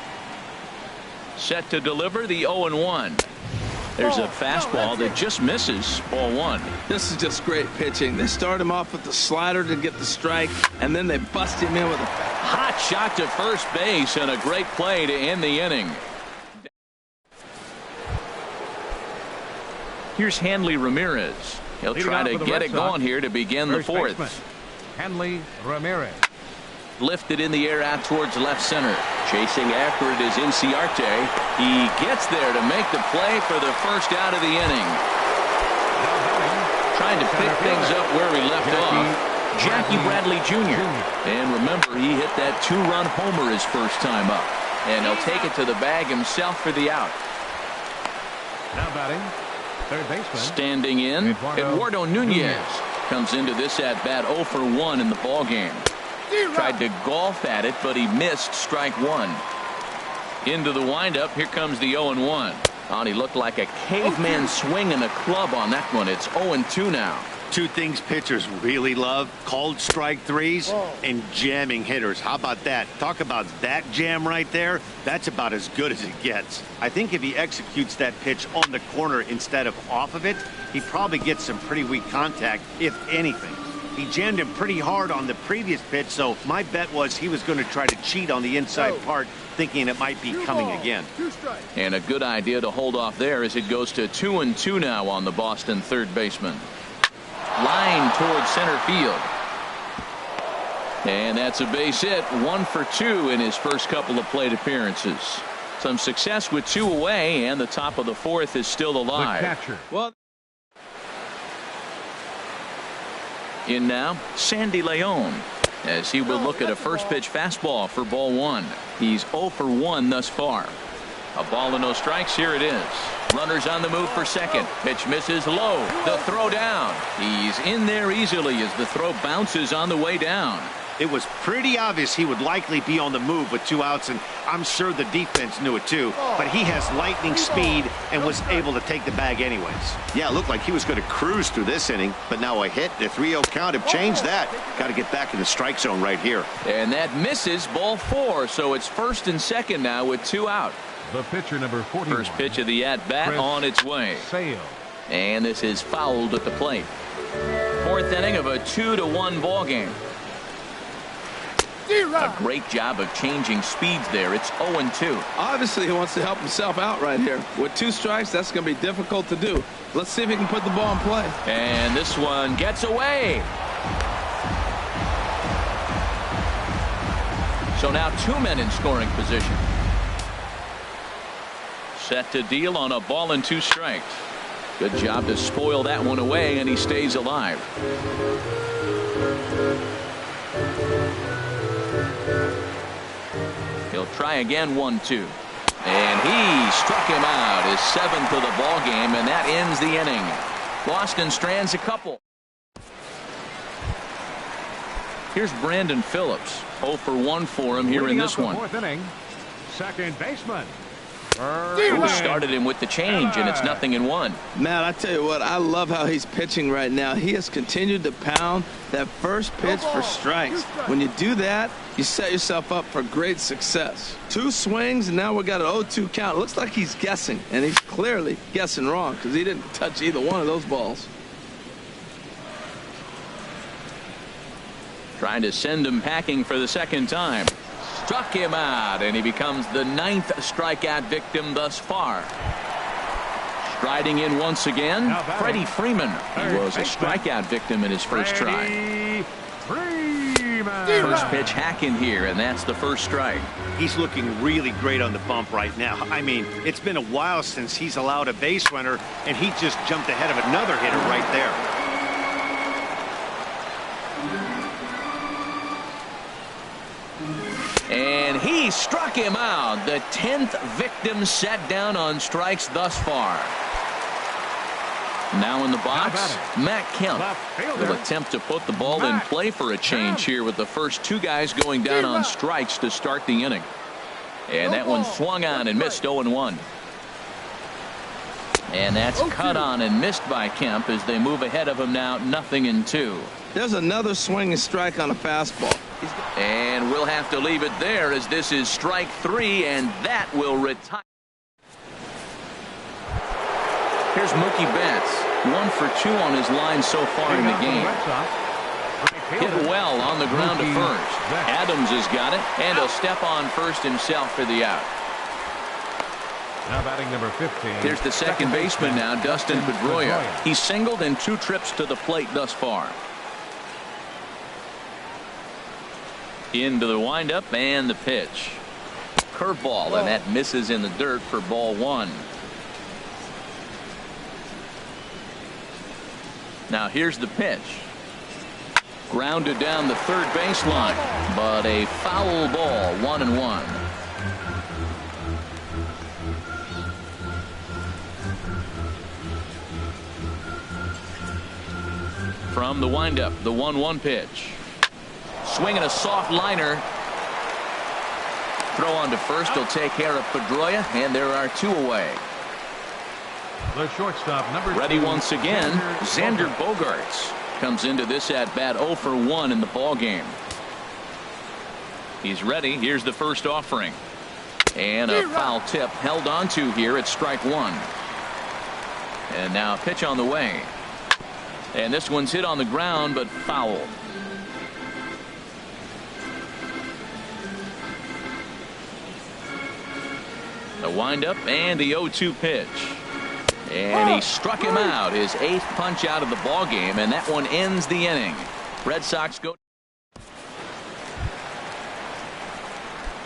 Speaker 1: Set to deliver the 0-1. There's a fastball that just misses. Ball 1.
Speaker 2: This is just great pitching. They start him off with the slider to get the strike, and then they bust him in with a
Speaker 1: hot shot to first base and a great play to end the inning. Here's Hanley Ramirez. He'll try to get it going here to begin the 4th.
Speaker 4: Hanley Ramirez.
Speaker 1: Lifted in the air out towards left center. Chasing after it is Inciarte. He gets there to make the play for the first out of the inning. Trying to pick things up where he left off. Jackie Bradley Jr. And remember, he hit that 2-run homer his first time up. And he'll take it to the bag himself for the out.
Speaker 4: Now batting, third baseman.
Speaker 1: Standing in, Eduardo Nunez comes into this at-bat 0 for 1 in the ballgame. Tried to golf at it, but he missed strike 1. Into the windup. Here comes the 0-1. Oh, and he looked like a caveman swinging a club on that one. It's 0-2 now.
Speaker 3: 2 things pitchers really love: called strike 3s and jamming hitters. How about that? Talk about that jam right there. That's about as good as it gets. I think if he executes that pitch on the corner instead of off of it, he probably gets some pretty weak contact, if anything. He jammed him pretty hard on the previous pitch, so my bet was he was going to try to cheat on the inside part, thinking it might be coming again.
Speaker 1: And a good idea to hold off there as it goes to 2-2 now on the Boston third baseman. Line towards center field. And that's a base hit. 1 for 2 in his first couple of plate appearances. Some success with 2 away, and the top of the 4th is still alive.
Speaker 2: Well,
Speaker 1: In now, Sandy Leon, as he will look at a first pitch fastball for ball 1. He's 0 for 1 thus far. A ball and no strikes. Here it is. Runners on the move for second. Pitch misses low. The throw down. He's in there easily as the throw bounces on the way down.
Speaker 3: It was pretty obvious he would likely be on the move with 2 outs, and I'm sure the defense knew it too. But he has lightning speed and was able to take the bag anyways.
Speaker 7: Yeah, it looked like he was going to cruise through this inning, but now a hit, the 3-0 count have changed that. Got to get back in the strike zone right here.
Speaker 1: And that misses ball 4, so it's first and second now with 2 out.
Speaker 4: The pitcher, number 41.
Speaker 1: First pitch of the at-bat on its way.
Speaker 4: Sale.
Speaker 1: And this is fouled at the plate. 4th inning of a 2-1 ball game. A great job of changing speeds there. It's 0-2.
Speaker 2: Obviously, he wants to help himself out right here. With 2 strikes, that's going to be difficult to do. Let's see if he can put the ball in play.
Speaker 1: And this one gets away. So now 2 men in scoring position. Set to deal on a ball and 2 strikes. Good job to spoil that one away, and he stays alive. He'll try again, 1-2. And he struck him out, his 7th of the ball game, and that ends the inning. Boston strands a couple. Here's Brandon Phillips. 0 for 1 for him here in this one.
Speaker 4: 4th inning. Second baseman.
Speaker 1: Who started him with the change, and it's 0-1.
Speaker 2: Matt, I tell you what, I love how he's pitching right now. He has continued to pound that first pitch for strikes. When you do that, you set yourself up for great success. 2 swings, and now we got an 0-2 count. It looks like he's guessing, and he's clearly guessing wrong because he didn't touch either one of those balls.
Speaker 1: Trying to send him packing for the second time. Struck him out, and he becomes the 9th strikeout victim thus far. Striding in once again, Freddie Freeman. He was a strikeout victim in his first try. First pitch hack in here, and that's the first strike.
Speaker 3: He's looking really great on the bump right now. I mean, it's been a while since he's allowed a base runner, and he just jumped ahead of another hitter right there.
Speaker 1: And he struck him out. The 10th victim set down on strikes thus far. Now in the box, Matt Kemp will attempt to put the ball in play for a change here with the first 2 guys going down on strikes to start the inning. And that one swung on and missed 0-1. And that's cut on and missed by Kemp as they move ahead of him now 0-2.
Speaker 2: There's another swinging strike on a fastball.
Speaker 1: And we'll have to leave it there as this is strike 3, and that will retire. Here's Mookie Betts, 1 for 2 on his line so far in the game. Hit well on the ground to first. Adams has got it, and he'll step on first himself for the out.
Speaker 4: Now batting number 15.
Speaker 1: Here's the second baseman now, Dustin Pedroia. He's singled in 2 trips to the plate thus far. Into the windup and the pitch. Curveball, and that misses in the dirt for ball 1. Now here's the pitch. Grounded down the third baseline, but a foul ball, 1-1. From the windup, the 1-1 pitch. Swinging a soft liner. Throw on to first. He'll take care of Pedroia, and there are 2 away.
Speaker 4: The shortstop, number
Speaker 1: Ready
Speaker 4: 2,
Speaker 1: once again. Xander Bogaerts comes into this at bat 0 for 1 in the ball game. He's ready. Here's the first offering. And a foul tip held on to here at strike 1. And now a pitch on the way. And this one's hit on the ground, but foul. The windup and the 0-2 pitch. And he struck him out, his 8th punch out of the ball game, and that one ends the inning. Red Sox go.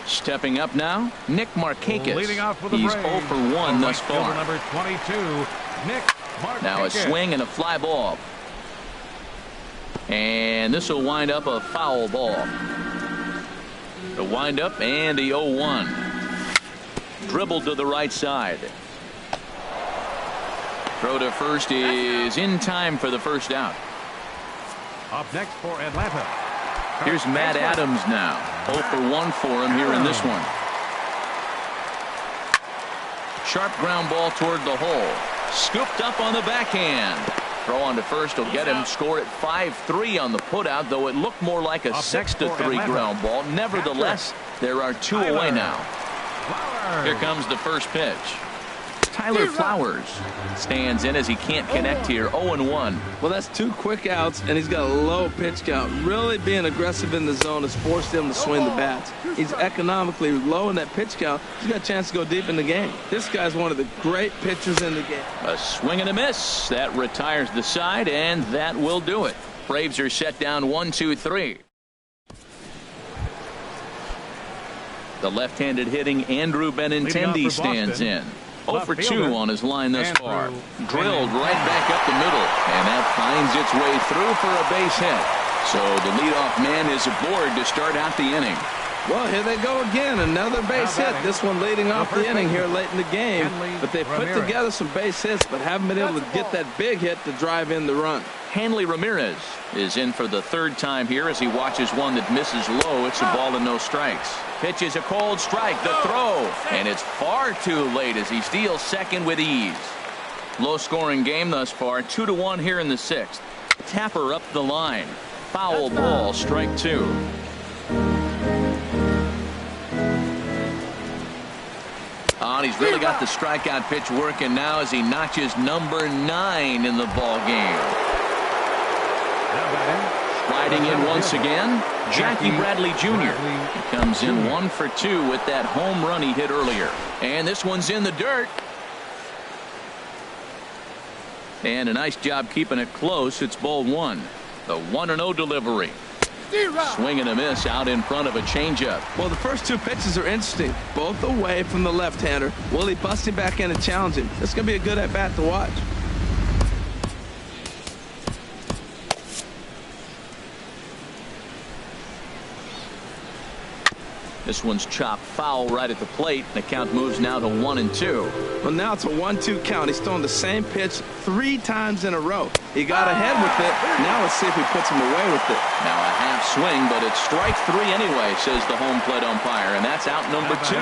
Speaker 1: Stepping up now, Nick Markakis.
Speaker 4: Leading off for the
Speaker 1: He's
Speaker 4: Braves.
Speaker 1: 0 for 1 thus far.
Speaker 4: Number 22, Nick Markakis.
Speaker 1: Now a swing and a fly ball. And this will wind up a foul ball. The wind up and the 0-1. Dribbled to the right side. Throw to first is in time for the first out.
Speaker 4: Up next for Atlanta.
Speaker 1: Here's Matt Adams now. 0 for 1 for him here in this one. Sharp ground ball toward the hole. Scooped up on the backhand. Throw on to first will get him. Score at 5-3 on the putout, though it looked more like a 6-3 ground ball. Nevertheless, there are 2 away now. Here comes the first pitch. Tyler Flowers stands in as he can't connect here. 0-1.
Speaker 2: Well, that's 2 quick outs, and he's got a low pitch count. Really being aggressive in the zone has forced him to swing the bats. He's economically low in that pitch count. He's got a chance to go deep in the game. This guy's one of the great pitchers in the game.
Speaker 1: A swing and a miss. That retires the side, and that will do it. Braves are set down 1-2-3. The left-handed hitting Andrew Benintendi stands in. 0 for 2 on his line thus far. Drilled right back up the middle, and that finds its way through for a base hit. So the leadoff man is aboard to start out the inning.
Speaker 2: Well, here they go again. Another base hit. This one leading off the inning here late in the game. But they put together some base hits, but haven't been able to get that big hit to drive in the run.
Speaker 1: Hanley Ramirez is in for the 3rd time here as he watches one that misses low. It's a ball and no strikes. Pitch is a cold strike. The throw. And it's far too late as he steals second with ease. Low scoring game thus far. 2-1 here in the 6th. Tapper up the line. Foul ball. Strike 2. And he's really got the strikeout pitch working now as he notches number 9 in the ball game. Sliding in once again, Jackie Bradley Jr. He comes in 1 for 2 with that home run he hit earlier. And this one's in the dirt. And a nice job keeping it close. It's ball 1. The 1-0 delivery. Swing and a miss out in front of a changeup.
Speaker 2: Well, the first 2 pitches are interesting. Both away from the left-hander. Will he bust him back in and challenge him? This is going to be a good at-bat to watch.
Speaker 1: This one's chopped foul right at the plate. The count moves now to 1-2.
Speaker 2: Well, now it's a 1-2 count. He's thrown the same pitch 3 times in a row. He got ahead with it. Now let's see if he puts him away with it.
Speaker 1: Now a half swing, but it's strike 3 anyway, says the home plate umpire, and that's out number 2.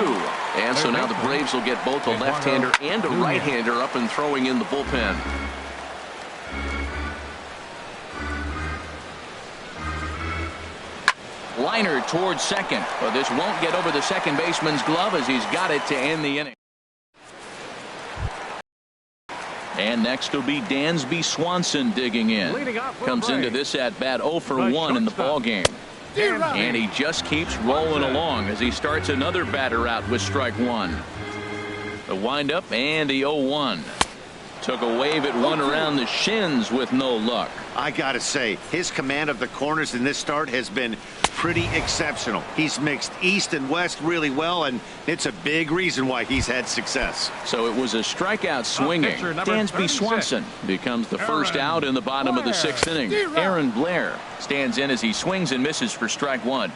Speaker 1: And so now the Braves will get both a left-hander and a right-hander up and throwing in the bullpen. Liner towards second, but this won't get over the second baseman's glove as he's got it to end the inning. And next will be Dansby Swanson digging in. Comes into this at bat 0 for 1 in the ball game. And he just keeps rolling along as he starts another batter out with strike 1. The windup and the 0-1. Took a wave at one around the shins with no luck.
Speaker 3: I gotta say, his command of the corners in this start has been pretty exceptional. He's mixed east and west really well, and it's a big reason why he's had success.
Speaker 1: So it was a strikeout swinging. Dansby Swanson becomes the first out in the bottom of the 6th inning. Aaron Blair stands in as he swings and misses for strike 1.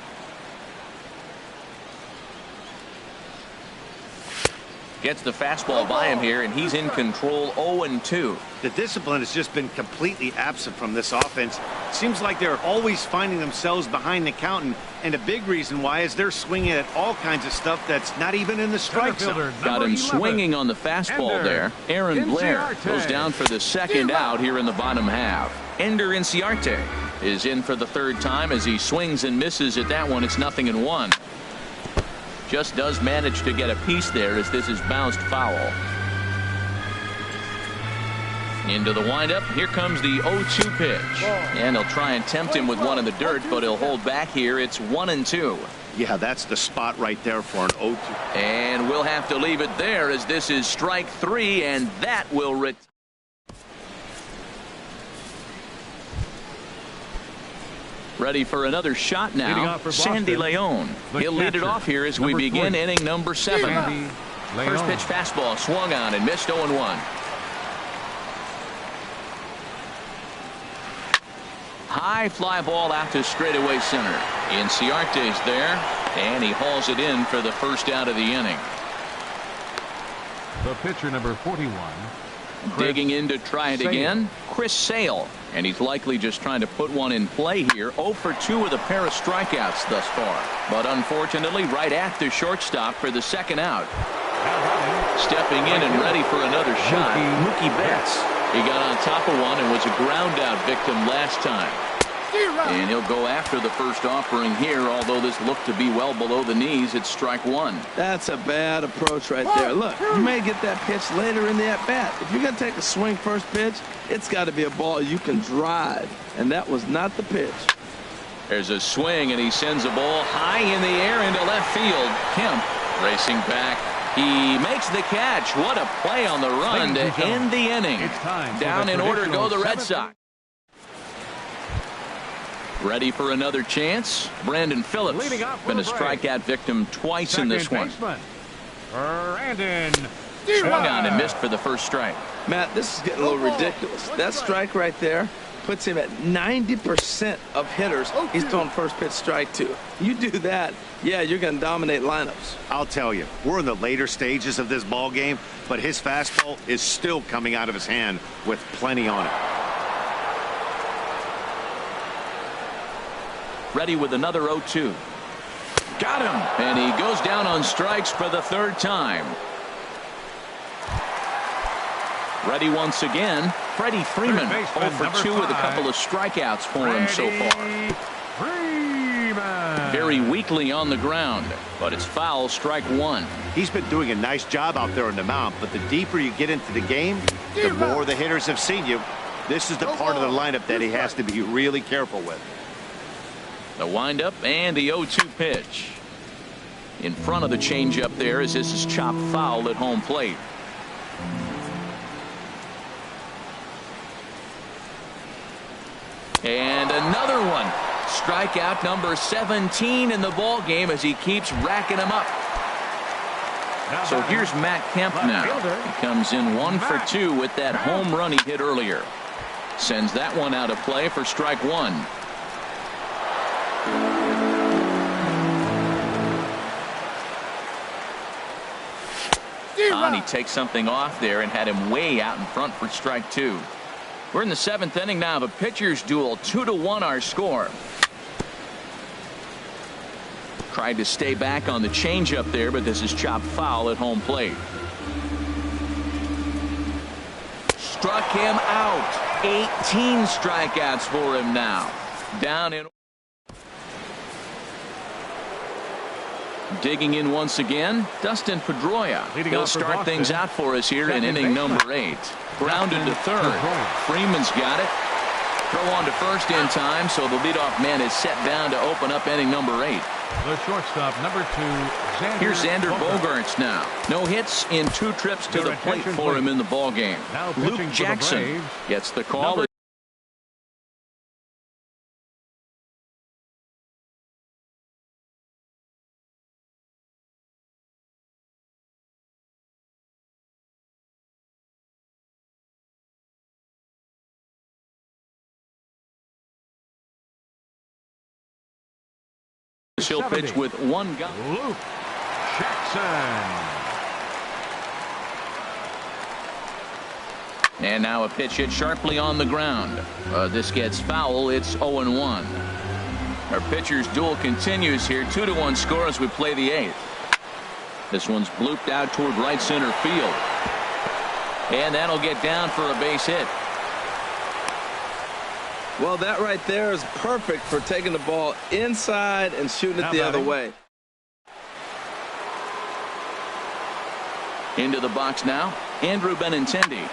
Speaker 1: Gets the fastball by him here, and he's in control 0-2.
Speaker 3: The discipline has just been completely absent from this offense. Seems like they're always finding themselves behind the count, and a big reason why is they're swinging at all kinds of stuff that's not even in the strike zone.
Speaker 1: Got him swinging on the fastball there. Aaron Blair goes down for the 2nd out here in the bottom half. Ender Inciarte is in for the 3rd time as he swings and misses at that one. It's 0-1. Just does manage to get a piece there as this is bounced foul. Into the windup. Here comes the 0-2 pitch. And he'll try and tempt him with one in the dirt, but he'll hold back here. It's 1-2.
Speaker 3: Yeah, that's the spot right there for an 0-2.
Speaker 1: And we'll have to leave it there as this is strike 3, and that will retire. Ready for another shot now. Sandy Leon. He'll lead it off here as we begin inning number 7. First pitch fastball swung on and missed 0-1. High fly ball out to straightaway center. Inciarte's there, and he hauls it in for the first out of the inning.
Speaker 4: The pitcher, number 41.
Speaker 1: Digging in to try it again, Chris Sale. And he's likely just trying to put one in play here. 0 for 2 with a pair of strikeouts thus far. But unfortunately, right at the shortstop for the second out. Stepping in and ready for another shot, Mookie Betts. He got on top of one and was a ground out victim last time. And he'll go after the first offering here, although this looked to be well below the knees. It's strike one.
Speaker 2: That's a bad approach right there. Look, you may get that pitch later in the at-bat. If you're going to take a swing first pitch, it's got to be a ball you can drive. And that was not the pitch.
Speaker 1: There's a swing, and he sends a ball high in the air into left field. Kemp racing back. He makes the catch. What a play on the run to end the inning. Down in order go the Red Sox. Ready for another chance. Brandon Phillips been a strikeout victim twice in this one.
Speaker 4: Brandon
Speaker 1: Swung on and missed for the first strike.
Speaker 2: Matt, this is getting a little ridiculous. That strike right there puts him at 90% of hitters he's throwing first pitch strike to. You do that, yeah, you're going to dominate lineups.
Speaker 3: I'll tell you, we're in the later stages of this ball game, but his fastball is still coming out of his hand with plenty on it.
Speaker 1: Ready with another 0-2. Got him. And he goes down on strikes for the third time. Ready once again. Freddie Freeman 0 for 2 with a couple of strikeouts for him so far. Very weakly on the ground, but it's foul, strike one.
Speaker 3: He's been doing a nice job out there on the mound, but the deeper you get into the game, the more the hitters have seen you. This is the part of the lineup that he has to be really careful with.
Speaker 1: The windup and the 0-2 pitch. In front of the changeup there as this is chopped foul at home plate. And another one. Strikeout number 17 in the ball game as he keeps racking them up. So here's Matt Kemp now. He comes in 1 for 2 with that home run he hit earlier. Sends that one out of play for strike one. He takes something off there and had him way out in front for strike two. We're in the 7th inning now of a pitcher's duel. 2-1 our score. Tried to stay back on the changeup there, but this is chopped foul at home plate. Struck him out. 18 strikeouts for him now. Down in. Digging in once again, Dustin Pedroia. He'll start things out for us here in inning number 8. Grounded to third. Freeman's got it. Throw on to first in time, so the leadoff man is set down to open up inning number 8.
Speaker 4: The shortstop, number 2, Xander.
Speaker 1: Here's Xander Bogaerts now. No hits in 2 trips to the plate for him in the ball game. Luke Jackson gets the call. He'll pitch with one guy.
Speaker 4: Luke Jackson.
Speaker 1: And now a pitch hit sharply on the ground. This gets foul. It's 0-1. Our pitcher's duel continues here. 2-1 score as we play the 8th. This one's blooped out toward right center field. And that'll get down for a base hit.
Speaker 2: Well, that right there is perfect for taking the ball inside and shooting it the other way.
Speaker 1: Into the box now, Andrew Benintendi.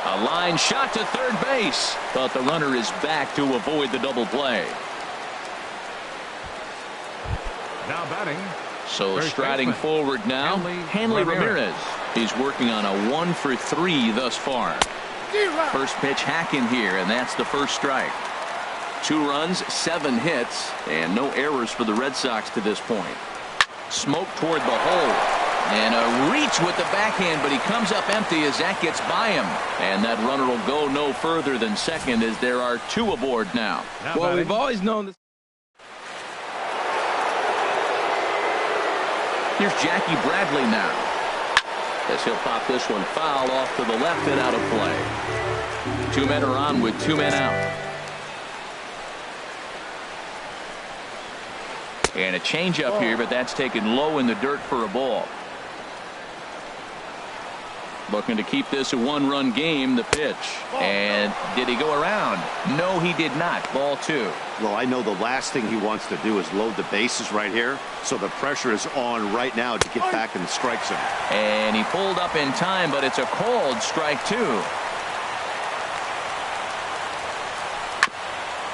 Speaker 1: A line shot to third base, but the runner is back to avoid the double play.
Speaker 4: Now batting.
Speaker 1: So striding forward now, Hanley Ramirez. He's working on a 1 for 3 thus far. First pitch hacking here, and that's the first strike. 2 runs, 7 hits, and no errors for the Red Sox to this point. Smoke toward the hole. And a reach with the backhand, but he comes up empty as that gets by him. And that runner will go no further than second as there are two aboard now.
Speaker 2: Well, we've always known this.
Speaker 1: Here's Jackie Bradley now. As he'll pop this one foul off to the left and out of play. Two men are on with two men out. And a changeup here, but that's taken low in the dirt for a ball. Looking to keep this a one-run game, the pitch. And did he go around? No, he did not. Ball two.
Speaker 7: Well, I know the last thing he wants to do is load the bases right here, so the pressure is on right now to get back in the strike zone.
Speaker 1: And he pulled up in time, but it's a called strike two.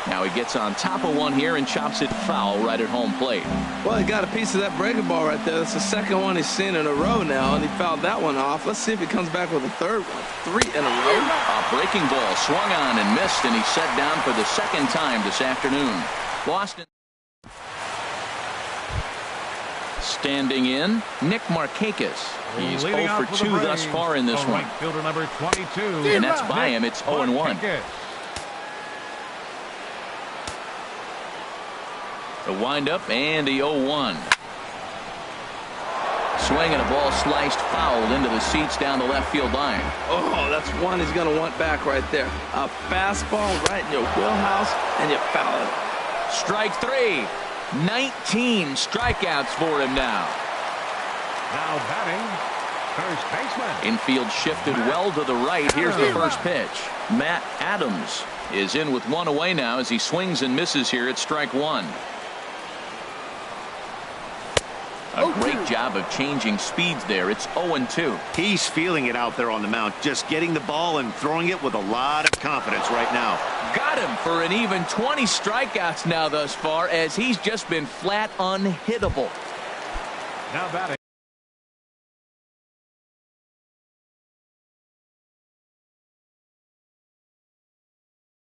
Speaker 1: Now he gets on top of one here and chops it foul right at home plate.
Speaker 2: Well, he got a piece of that breaking ball right there. That's the second one he's seen in a row now, and he fouled that one off. Let's see if he comes back with a third one. Three in a row.
Speaker 1: A breaking ball swung on and missed, and he's set down for the second time this afternoon. Boston. Standing in, Nick Markakis. He's 0 for 2 thus far in this one.
Speaker 4: Fielder number 22.
Speaker 1: And that's by him. It's 0-1. The windup and the 0-1. Swing and a ball sliced foul into the seats down the left field line.
Speaker 2: Oh, that's one he's going to want back right there. A fastball right in your wheelhouse, and you foul it.
Speaker 1: Strike three. 19 strikeouts for him now.
Speaker 4: Now batting, first baseman.
Speaker 1: Infield shifted well to the right. Here's the first pitch. Matt Adams is in with one away now as he swings and misses here at strike one. A great job of changing speeds there. It's 0-2.
Speaker 7: He's feeling it out there on the mound, just getting the ball and throwing it with a lot of confidence right now.
Speaker 1: Got him for an even 20 strikeouts now thus far, as he's just been flat unhittable.
Speaker 4: Now batting.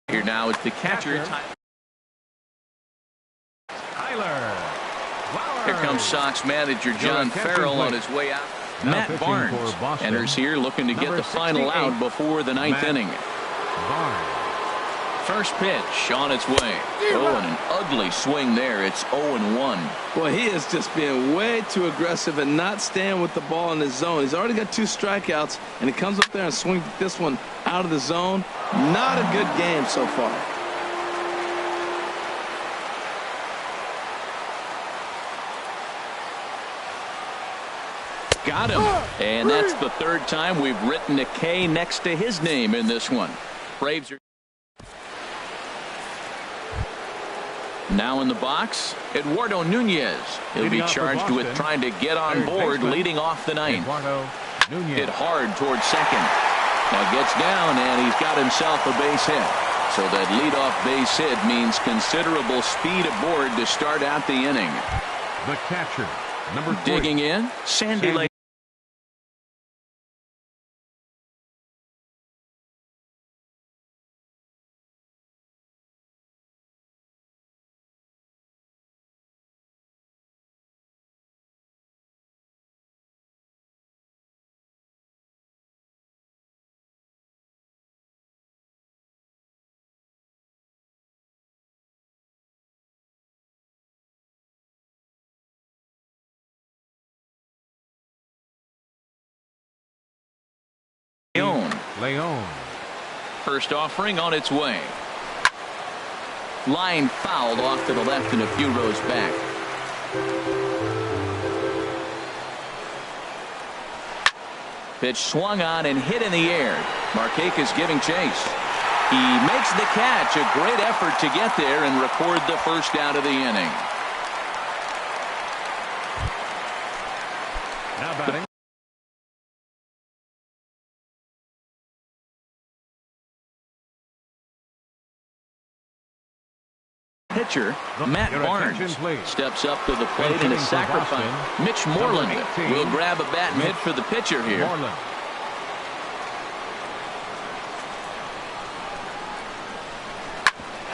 Speaker 1: Here now is the catcher.
Speaker 4: Tyler.
Speaker 1: Here comes Sox manager John Farrell on his way out. Matt Barnes enters here looking to get the final out before the ninth inning. First pitch on its way. Oh, and an ugly swing there. It's 0-1.
Speaker 2: Boy, he is just being way too aggressive and not staying with the ball in his zone. He's already got 2 strikeouts, and he comes up there and swings this one out of the zone. Not a good game so far.
Speaker 1: Got him. And that's the third time we've written a K next to his name in this one. Braves are now in the box. Eduardo Nunez. He'll be charged with trying to get on board leading off the ninth. Hit hard towards second. Now gets down and he's got himself a base hit. So that leadoff base hit means considerable speed aboard to start out the inning.
Speaker 4: The catcher, number 3.
Speaker 1: Digging in, Sandy Lake.
Speaker 4: Leon.
Speaker 1: First offering on its way. Line fouled off to the left and a few rows back. Pitch swung on and hit in the air. Markakis giving chase. He makes the catch. A great effort to get there and record the first out of the inning.
Speaker 4: Now batting.
Speaker 1: Pitcher Matt Barnes steps up to the plate in a sacrifice. Mitch Moreland will grab a bat and hit for the pitcher here.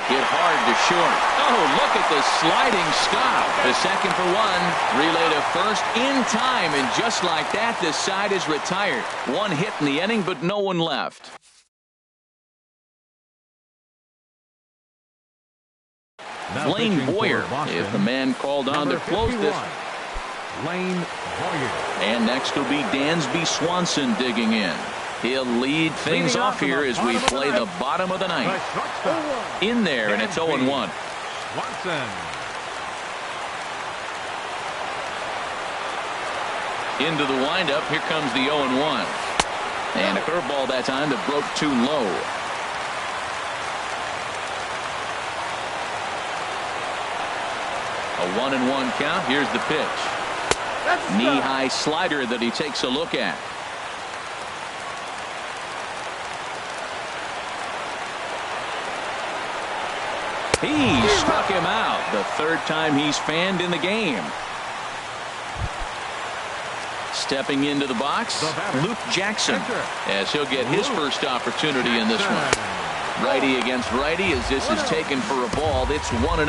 Speaker 1: Hit hard to short. Oh, look at the sliding stop. The second for one. Relay to first in time, and just like that, this side is retired. One hit in the inning, but no one left. Lane Boyer is the man called on to close this.
Speaker 4: Lane Boyer.
Speaker 1: And next will be Dansby Swanson digging in. He'll lead things off here as we play the bottom of the ninth. In there, and it's 0-1.
Speaker 4: Swanson.
Speaker 1: Into the windup. Here comes the 0-1. And a curveball that time that broke too low. A 1-1 count. Here's the pitch. Knee-high slider that he takes a look at. He struck him out. The third time he's fanned in the game. Stepping into the box, Luke Jackson, as he'll get his first opportunity in this one. Righty against righty as this is taken for a ball. It's 1-0.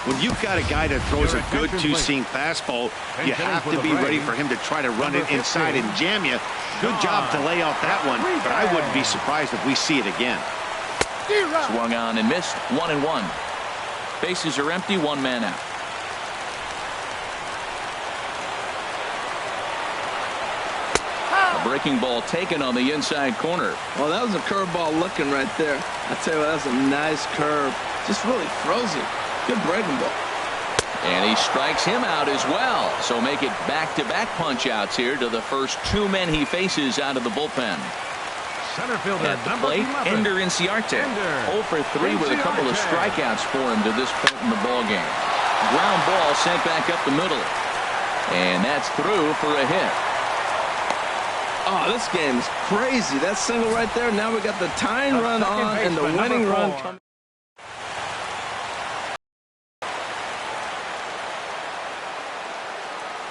Speaker 7: When you've got a guy that throws a good two-seam fastball, you have to be ready for him to try to run it inside and jam you. Good job to lay out that one, but I wouldn't be surprised if we see it again.
Speaker 1: Swung on and missed. 1-1. Bases are empty. One man out. A breaking ball taken on the inside corner.
Speaker 2: Well, that was a curveball looking right there. I tell you what, that was a nice curve. Just really frozen. Good breaking ball.
Speaker 1: And he strikes him out as well. So make it back-to-back punch-outs here to the first two men he faces out of the bullpen.
Speaker 4: Center fielder
Speaker 1: At the plate, Ender Inciarte. 0 for 3 with a couple of strikeouts for him to this point in the ballgame. Ground ball sent back up the middle. And that's through for a hit.
Speaker 2: Oh, this game is crazy. That single right there. Now we got the tying run on and the winning run coming.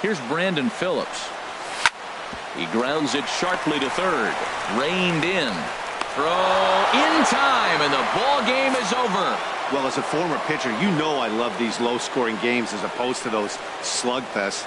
Speaker 1: Here's Brandon Phillips. He grounds it sharply to third. Reined in. Throw in time, and the ball game is over.
Speaker 7: Well, as a former pitcher, you know I love these low-scoring games as opposed to those slugfests.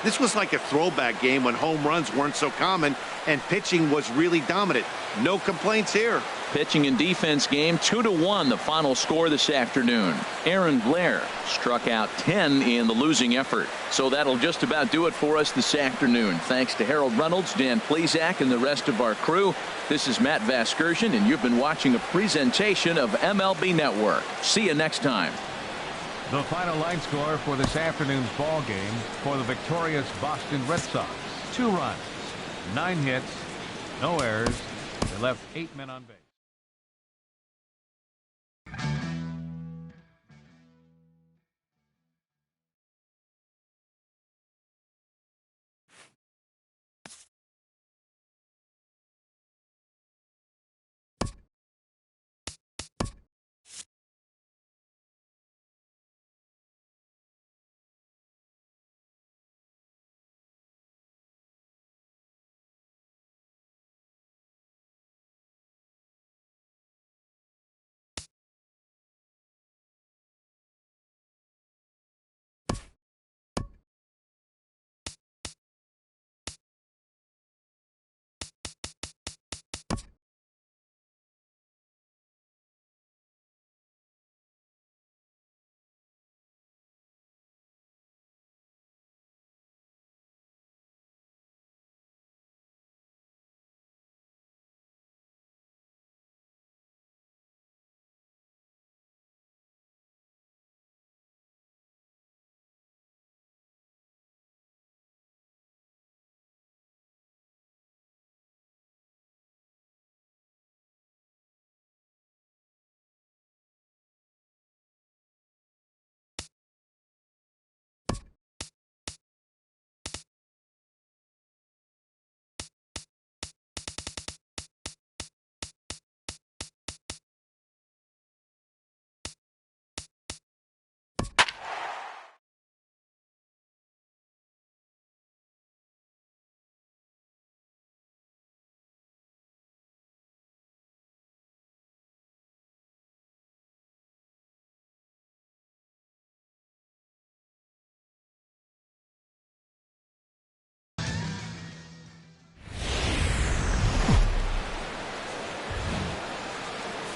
Speaker 7: This was like a throwback game when home runs weren't so common and pitching was really dominant. No complaints here.
Speaker 1: Pitching and defense game 2-1 the final score this afternoon. Aaron Blair struck out 10 in the losing effort. So that'll just about do it for us this afternoon. Thanks to Harold Reynolds, Dan Plesac, and the rest of our crew. This is Matt Vasgersian, and you've been watching a presentation of MLB Network. See you next time.
Speaker 4: The final line score for this afternoon's ball game for the victorious Boston Red Sox. 2 runs, 9 hits, no errors. They left 8 men on base.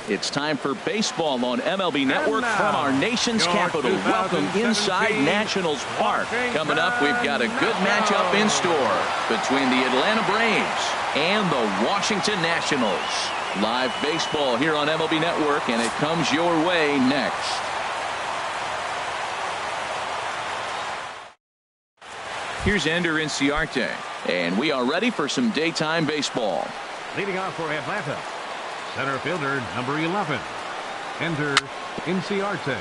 Speaker 1: It's time for baseball on MLB Network from our nation's capital. Welcome inside Nationals Park. Coming up, we've got a good matchup in store between the Atlanta Braves and the Washington Nationals. Live baseball here on MLB Network, and it comes your way next. Here's Ender Inciarte, and we are ready for some daytime baseball.
Speaker 4: Leading off for Atlanta, center fielder number 11, Ender Inciarte.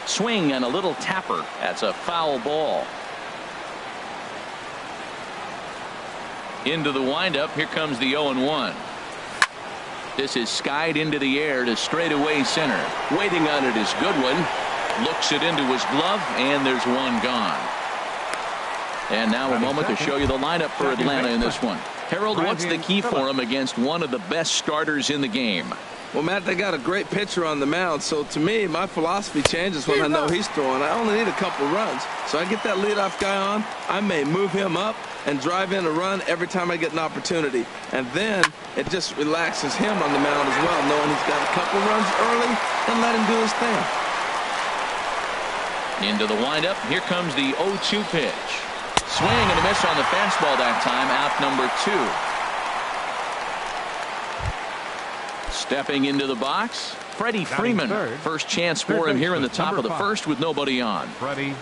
Speaker 1: Swing and a little tapper. That's a foul ball. Into the windup. Here comes the 0-1. This is skied into the air to straightaway center. Waiting on it is Goodwin. Looks it into his glove, and there's one gone. And now a moment to show you the lineup for Atlanta in this one. Harold, what's the key for him against one of the best starters in the game?
Speaker 2: Well, Matt, they got a great pitcher on the mound, so to me, my philosophy changes when I know he's throwing. I only need a couple runs. So I get that leadoff guy on, I may move him up and drive in a run every time I get an opportunity. And then it just relaxes him on the mound as well, knowing he's got a couple runs early and let him do his thing.
Speaker 1: Into the windup. Here comes the 0-2 pitch. Swing and a miss on the fastball that time. Out number 2. Stepping into the box, Freddie Freeman. First chance for him here in the top of the first with nobody on.
Speaker 4: Freddie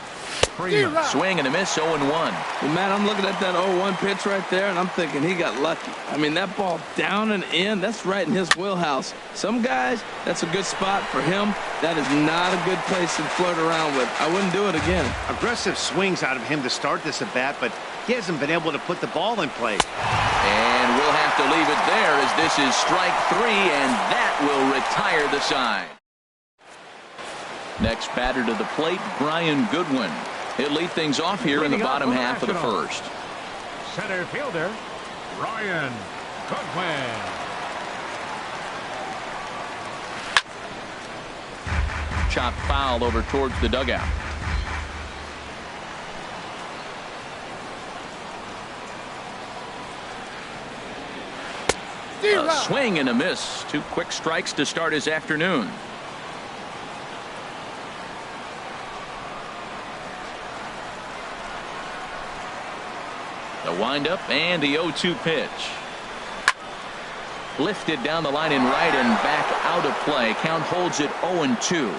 Speaker 4: Freeman.
Speaker 1: Swing and a miss, 0-1.
Speaker 2: Well, Matt, I'm looking at that 0-1 pitch right there, and I'm thinking he got lucky. I mean, that ball down and in, that's right in his wheelhouse. Some guys, that's a good spot. For him, that is not a good place to flirt around with. I wouldn't do it again.
Speaker 3: Aggressive swings out of him to start this at bat, but he hasn't been able to put the ball in play.
Speaker 1: And we'll have to leave it there as this is strike 3, and that will retire the side. Next batter to the plate, Brian Goodwin. He'll lead things off here in the bottom half of the first.
Speaker 4: Center fielder, Brian Goodwin.
Speaker 1: Chop foul over towards the dugout. A swing and a miss. 2 quick strikes to start his afternoon. The windup and the 0-2 pitch. Lifted down the line in right and back out of play. Count holds it 0-2.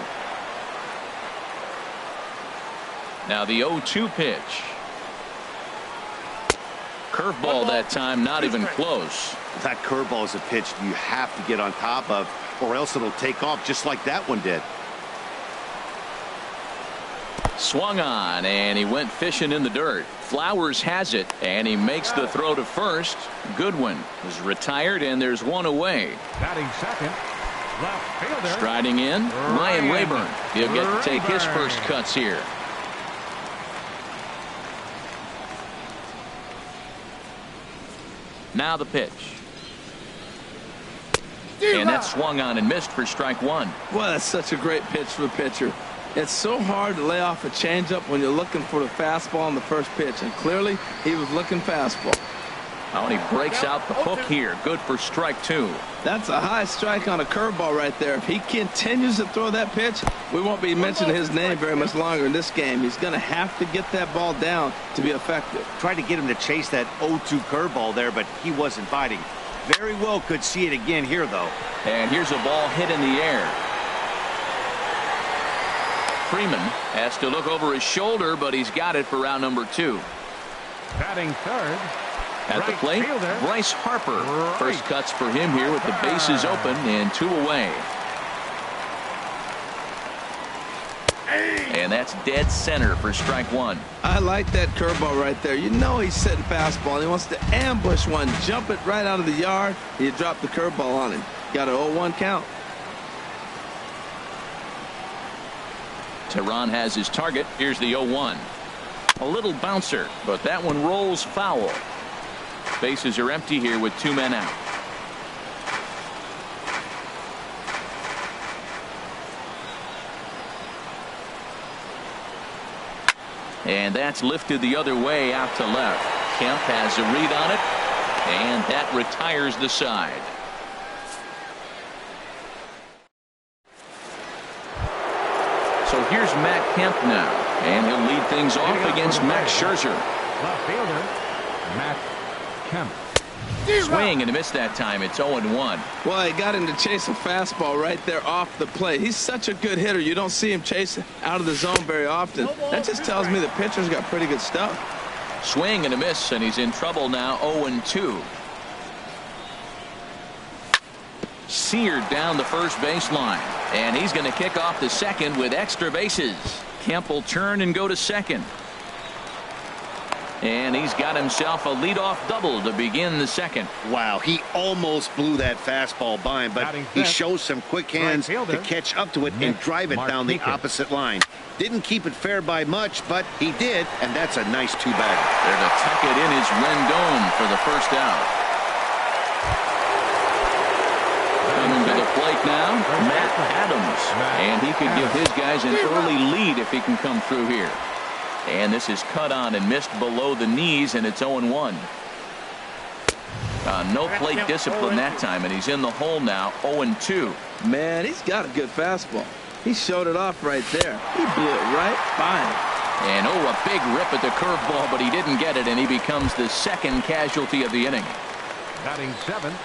Speaker 1: Now the 0-2 pitch. Curveball that time, not even close.
Speaker 3: That curveball is a pitch you have to get on top of, or else it'll take off just like that one did.
Speaker 1: Swung on, and he went fishing in the dirt. Flowers has it, and he makes the throw to first. Goodwin is retired, and there's one away.
Speaker 4: Batting second, left fielder.
Speaker 1: Striding in, Ryan Rayburn. He'll get to take his first cuts here. Now the pitch. And that swung on and missed for strike 1.
Speaker 2: Well, that's such a great pitch for the pitcher. It's so hard to lay off a changeup when you're looking for the fastball on the first pitch, and clearly he was looking fastball.
Speaker 1: Oh, and he breaks out the hook here. Good for strike 2.
Speaker 2: That's a high strike on a curveball right there. If he continues to throw that pitch, we won't be mentioning his name very much longer in this game. He's going to have to get that ball down to be effective.
Speaker 3: Tried to get him to chase that 0-2 curveball there, but he wasn't biting. Very well could see it again here, though.
Speaker 1: And here's a ball hit in the air. Freeman has to look over his shoulder, but he's got it for round number 2.
Speaker 4: Batting third.
Speaker 1: At the plate, Bryce Harper. First cuts for him here with the bases open and 2 away. And that's dead center for strike 1.
Speaker 2: I like that curveball right there. You know he's setting fastball, and he wants to ambush one, jump it right out of the yard. You drop the curveball on him. Got an 0-1 count.
Speaker 1: Tehran has his target. Here's the 0-1. A little bouncer, but that one rolls foul. Bases are empty here with 2 men out. And that's lifted the other way out to left. Kemp has a read on it, and that retires the side. here's Matt Kemp now, and he'll lead things off against Max Scherzer.
Speaker 4: Left fielder, Matt Kemp.
Speaker 1: Swing and a miss that time. It's 0-1.
Speaker 2: Well, he got him to chase a fastball right there off the plate. He's such a good hitter. You don't see him chase out of the zone very often. That just tells me the pitcher's got pretty good stuff.
Speaker 1: Swing and a miss, and he's in trouble now. 0-2. Seared down the first baseline, and he's going to kick off the second with extra bases. Kemp will turn and go to second. And he's got himself a leadoff double to begin the second.
Speaker 7: Wow, he almost blew that fastball by him, but he shows some quick hands to catch up to it and drive it down the opposite line. Didn't keep it fair by much, but he did, and that's a nice two-bagger.
Speaker 1: There to tuck it in is Rendon for the first out. Coming to the plate now, Matt Adams. And he could give his guys an early lead if he can come through here. And this is cut on and missed below the knees, and it's 0-1. No plate discipline that time, and he's in the hole now, 0-2.
Speaker 2: Man, he's got a good fastball. He showed it off right there. He blew it right by him.
Speaker 1: And a big rip at the curveball, but he didn't get it, and he becomes the second casualty of the inning.
Speaker 4: Batting seventh,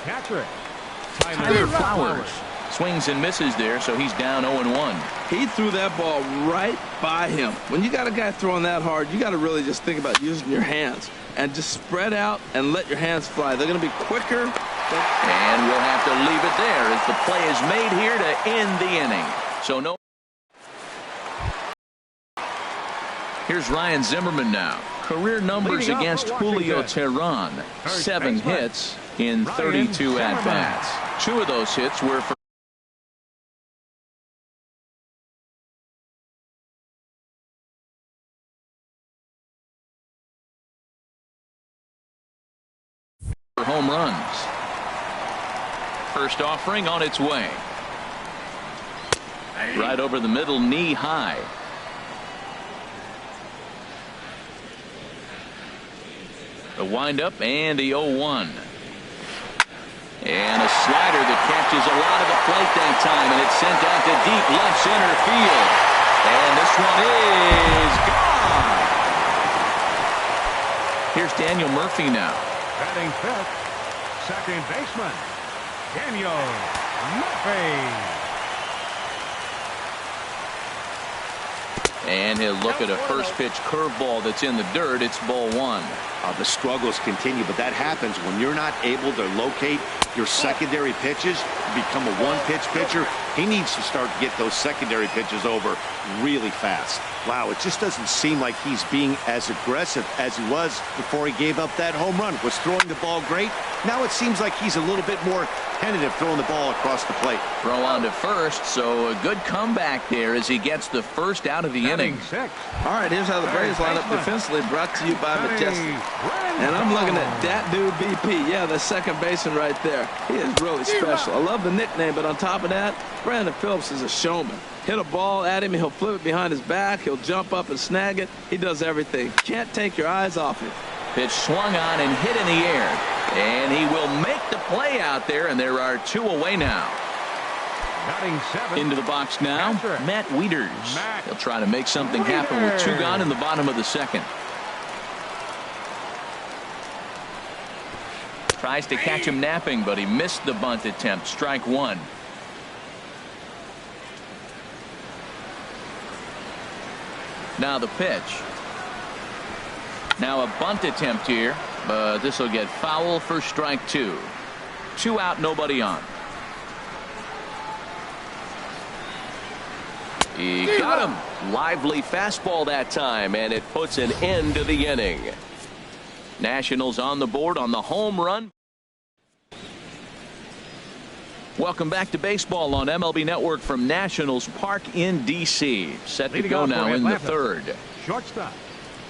Speaker 4: catcher
Speaker 1: Tyler Flowers. Swings and misses there, so he's down 0-1.
Speaker 2: He threw that ball right by him. When you got a guy throwing that hard, you got to really just think about using your hands and just spread out and let your hands fly. They're going to be quicker.
Speaker 1: And we'll have to leave it there as the play is made here to end the inning. So no. Here's Ryan Zimmerman now. Career numbers against Julio Teheran. 7 hits in 32 at-bats. 2 of those hits were for home runs. First offering on its way. Right over the middle, knee high. The windup and the 0-1. And a slider that catches a lot of the plate that time, and it's sent out to deep left center field. And this one is gone. Here's Daniel Murphy now.
Speaker 4: Batting fifth, second baseman, Daniel Murphy.
Speaker 1: And he'll look at a first pitch curveball that's in the dirt. It's ball 1.
Speaker 3: The struggles continue, but that happens when you're not able to locate your secondary pitches. You become a one-pitch pitcher. He needs to start to get those secondary pitches over really fast. Wow, it just doesn't seem like he's being as aggressive as he was before he gave up that home run. Was throwing the ball great. Now it seems like he's a little bit more tentative throwing the ball across the plate.
Speaker 1: Throw on to first, so a good comeback there as he gets the first out of the inning.
Speaker 2: All right, here's how the Braves line up defensively, brought to you by Majestic. And I'm looking at that dude BP. Yeah, the second baseman right there. He is really special. I love the nickname, but on top of that, Brandon Phillips is a showman. Hit a ball at him, he'll flip it behind his back, he'll jump up and snag it. He does everything. Can't take your eyes off him.
Speaker 1: Pitch swung on and hit in the air. And he will make the play out there, and there are 2 away now. Into the box now, Matt Wieters. He'll try to make something happen with 2 gone in the bottom of the second. Tries to catch him napping, but he missed the bunt attempt. Strike 1. Now the pitch. Now a bunt attempt here, but this will get foul for strike 2. 2 out, nobody on. He got him. Lively fastball that time, and it puts an end to the inning. Nationals on the board on the home run. Welcome back to baseball on MLB Network from Nationals Park in D.C. Set to go now in the third.
Speaker 4: Shortstop.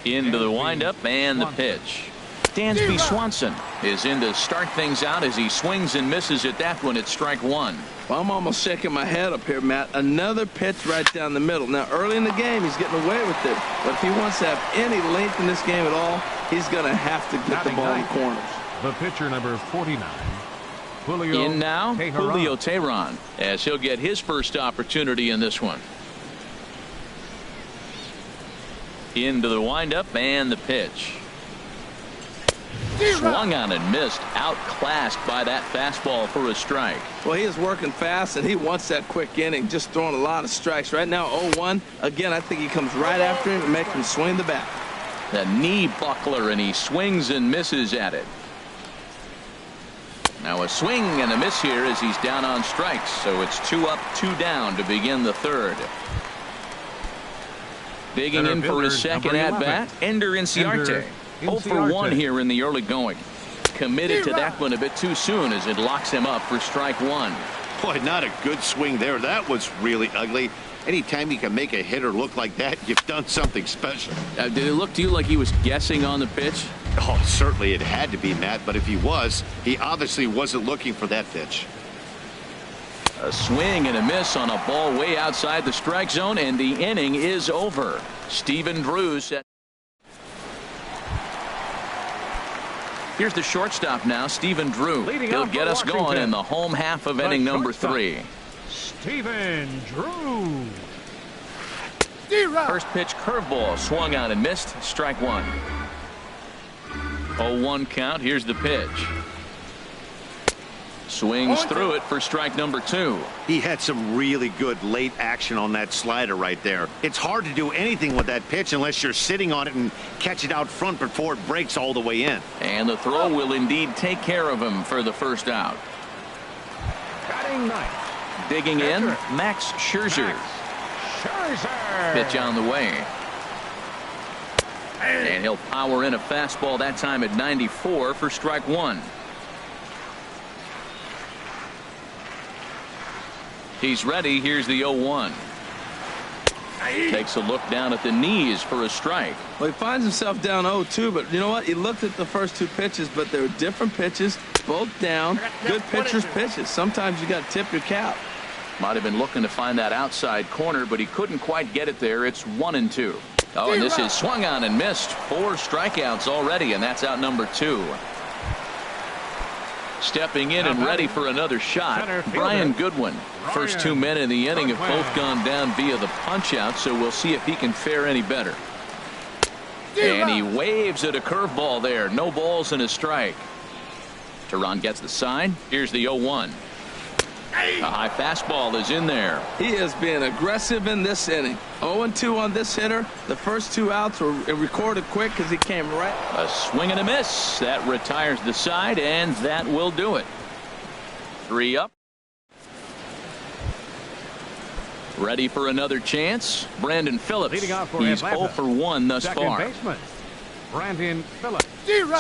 Speaker 1: Into the windup and the pitch. Dansby Swanson is in to start things out as he swings and misses at that one at strike 1.
Speaker 2: Well, I'm almost shaking my head up here, Matt. Another pitch right down the middle. Now, early in the game, he's getting away with it. But if he wants to have any length in this game at all, he's going to have to get the ball in the corners.
Speaker 4: The pitcher, number 49. Julio
Speaker 1: in now,
Speaker 4: Teheran.
Speaker 1: Julio Teheran, as he'll get his first opportunity in this one. Into the windup and the pitch. Swung on and missed. Outclassed by that fastball for a strike.
Speaker 2: Well, he is working fast, and he wants that quick inning, just throwing a lot of strikes. Right now, 0-1. Again, I think he comes right after him and makes him swing the bat.
Speaker 1: The knee buckler, and he swings and misses at it. Now a swing and a miss here as he's down on strikes. So it's 2 up, 2 down to begin the third. Digging in for his second at-bat, Ender Inciarte. 0 for 1 here in the early going. Committed to that one a bit too soon as it locks him up for strike 1.
Speaker 7: Boy, not a good swing there. That was really ugly. Anytime you can make a hitter look like that, you've done something special.
Speaker 1: Did it look to you like he was guessing on the pitch?
Speaker 7: Oh, certainly it had to be, Matt, but if he was, he obviously wasn't looking for that pitch.
Speaker 1: A swing and a miss on a ball way outside the strike zone, and the inning is over. Stephen Drew set. Here's the shortstop now, Stephen Drew. He'll get us going in the home half of inning number 3.
Speaker 4: Stephen Drew.
Speaker 1: First pitch curveball swung on and missed. Strike 1. 0-1 count. Here's the pitch. Swings through it for strike number 2.
Speaker 7: He had some really good late action on that slider right there. It's hard to do anything with that pitch unless you're sitting on it and catch it out front before it breaks all the way in.
Speaker 1: And the throw will indeed take care of him for the first out.
Speaker 4: Batting ninth.
Speaker 1: Digging in, Max Scherzer. Pitch on the way. And he'll power in a fastball that time at 94 for strike 1. He's ready. Here's the 0-1. Takes a look down at the knees for a strike.
Speaker 2: Well, he finds himself down 0-2, but you know what? He looked at the first 2 pitches, but they were different pitches, both down. Good pitcher's pitches. Sometimes you got to tip your cap.
Speaker 1: Might have been looking to find that outside corner, but he couldn't quite get it there. It's 1-2. Oh, and this is swung on and missed. 4 strikeouts already, and that's out number 2. Stepping in and ready for another shot, Brian Goodwin. First 2 men in the inning have both gone down via the punch-out, so we'll see if he can fare any better. And he waves at a curveball there. No balls and a strike. Teron gets the sign. Here's the 0-1. A high fastball is in there.
Speaker 2: He is being aggressive in this inning. 0-2 on this hitter. The first 2 outs were recorded quick because he came right.
Speaker 1: A swing and a miss. That retires the side, and that will do it. 3 up. Ready for another chance. Brandon Phillips. He's 0 for 1 thus far.
Speaker 4: Baseman, Brandon Phillips.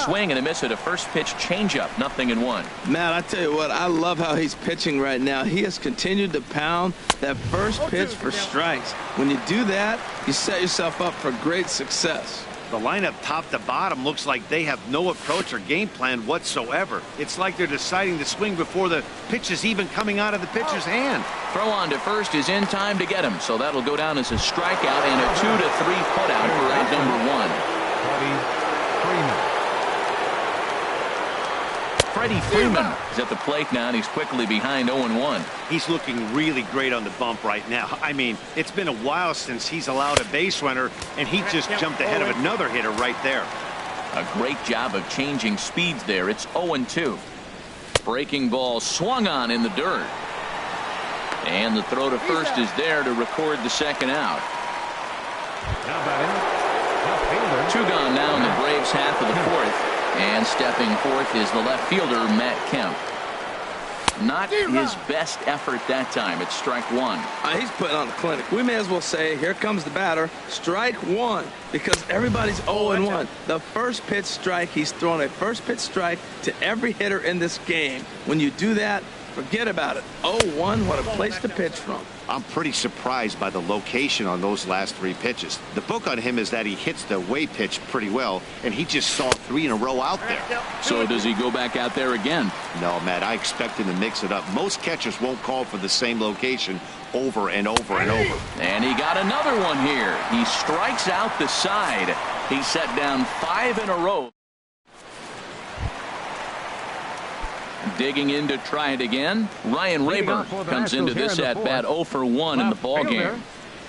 Speaker 1: Swing and a miss at a first pitch changeup. 0-1.
Speaker 2: Matt, I tell you what, I love how he's pitching right now. He has continued to pound that first pitch for strikes. When you do that, you set yourself up for great success.
Speaker 3: The lineup top to bottom looks like they have no approach or game plan whatsoever. It's like they're deciding to swing before the pitch is even coming out of the pitcher's hand.
Speaker 1: Throw on to first is in time to get him, so that'll go down as a strikeout and a 2-3 putout for out number 1. Freddie Freeman is at the plate now, and he's quickly behind 0-1.
Speaker 3: He's looking really great on the bump right now. I mean, it's been a while since he's allowed a base runner, and he just jumped ahead of another hitter right there.
Speaker 1: A great job of changing speeds there. It's 0-2. Breaking ball swung on in the dirt. And the throw to first is there to record the second out. 2 gone now in the Braves half of the 4th. And stepping forth is the left fielder, Matt Kemp. Not his best effort that time. It's strike 1.
Speaker 2: He's putting on a clinic. We may as well say, here comes the batter. Strike 1, because everybody's 0-1. The first pitch strike, he's thrown a first pitch strike to every hitter in this game. When you do that, forget about it. 0-1, what a place to pitch from.
Speaker 7: I'm pretty surprised by the location on those last 3 pitches. The book on him is that he hits the away pitch pretty well, and he just saw 3 in a row out there.
Speaker 1: So does he go back out there again?
Speaker 7: No, Matt, I expect him to mix it up. Most catchers won't call for the same location over and over and over.
Speaker 1: And he got another one here. He strikes out the side. He set down 5 in a row. Digging in to try it again. Ryan Rayburn comes into this at bat 0 for 1 in the ball game.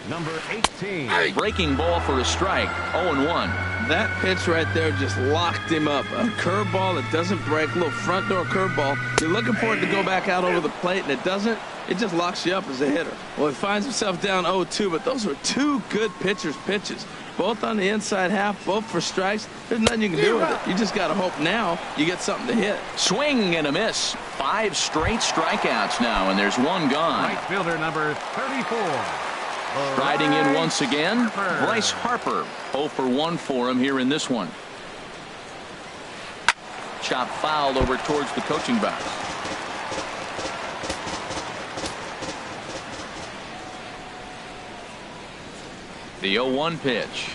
Speaker 4: number 18.
Speaker 1: Breaking ball for a strike. 0-1.
Speaker 2: That pitch right there just locked him up. A curveball that doesn't break, a little front door curveball. You're looking for it to go back out over the plate, and it doesn't. It just locks you up as a hitter. Well, he finds himself down 0-2, but those were two good pitchers' pitches. Both on the inside half, both for strikes. There's nothing you can do with it. You just got to hope now you get something to hit.
Speaker 1: Swing and a miss. 5 straight strikeouts now, and there's one gone.
Speaker 4: Right fielder number 34.
Speaker 1: Riding in once again, Bryce Harper. 0 for 1 for him here in this one. Chop foul over towards the coaching box. The 0-1 pitch.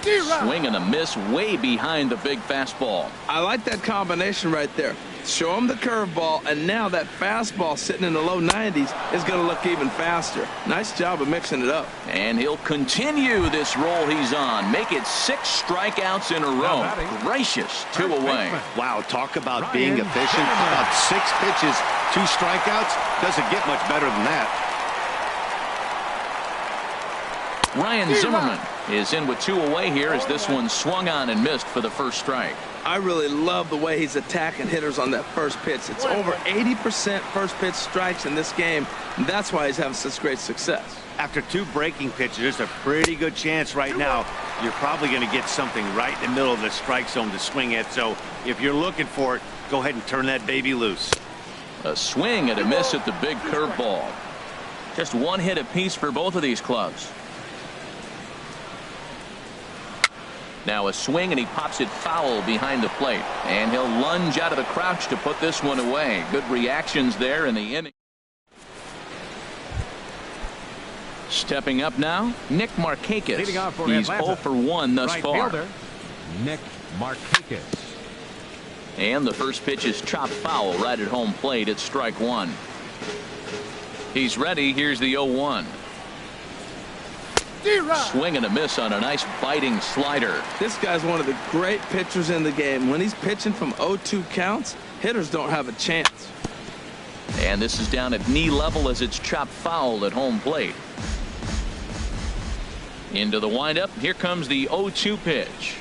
Speaker 1: Swing and a miss way behind the big fastball.
Speaker 2: I like that combination right there. Show him the curveball, and now that fastball sitting in the low 90s is going to look even faster. Nice job of mixing it up.
Speaker 1: And he'll continue this roll he's on. Make it 6 strikeouts in a row. Gracious, 2 away.
Speaker 3: Wow, talk about being efficient. About 6 pitches, 2 strikeouts. Doesn't get much better than that.
Speaker 1: Ryan Zimmerman is in with 2 away here as this one swung on and missed for the first strike.
Speaker 2: I really love the way he's attacking hitters on that first pitch. It's over 80% first pitch strikes in this game, and that's why he's having such great success.
Speaker 3: After 2 breaking pitches, there's a pretty good chance right now you're probably going to get something right in the middle of the strike zone to swing at. So if you're looking for it, go ahead and turn that baby loose.
Speaker 1: A swing and a miss at the big curveball. Just 1 hit apiece for both of these clubs. Now a swing, and he pops it foul behind the plate. And he'll lunge out of the crouch to put this one away. Good reactions there in the inning. Stepping up now, Nick Markakis. He's 0 for 1 thus far.
Speaker 4: Fielder, Nick Markakis.
Speaker 1: And the first pitch is chopped foul right at home plate. It's strike 1. He's ready. Here's the 0-1. Swing and a miss on a nice biting slider.
Speaker 2: This guy's one of the great pitchers in the game. When he's pitching from 0-2 counts, hitters don't have a chance.
Speaker 1: And this is down at knee level as it's chopped foul at home plate. Into the windup. Here comes the 0-2 pitch.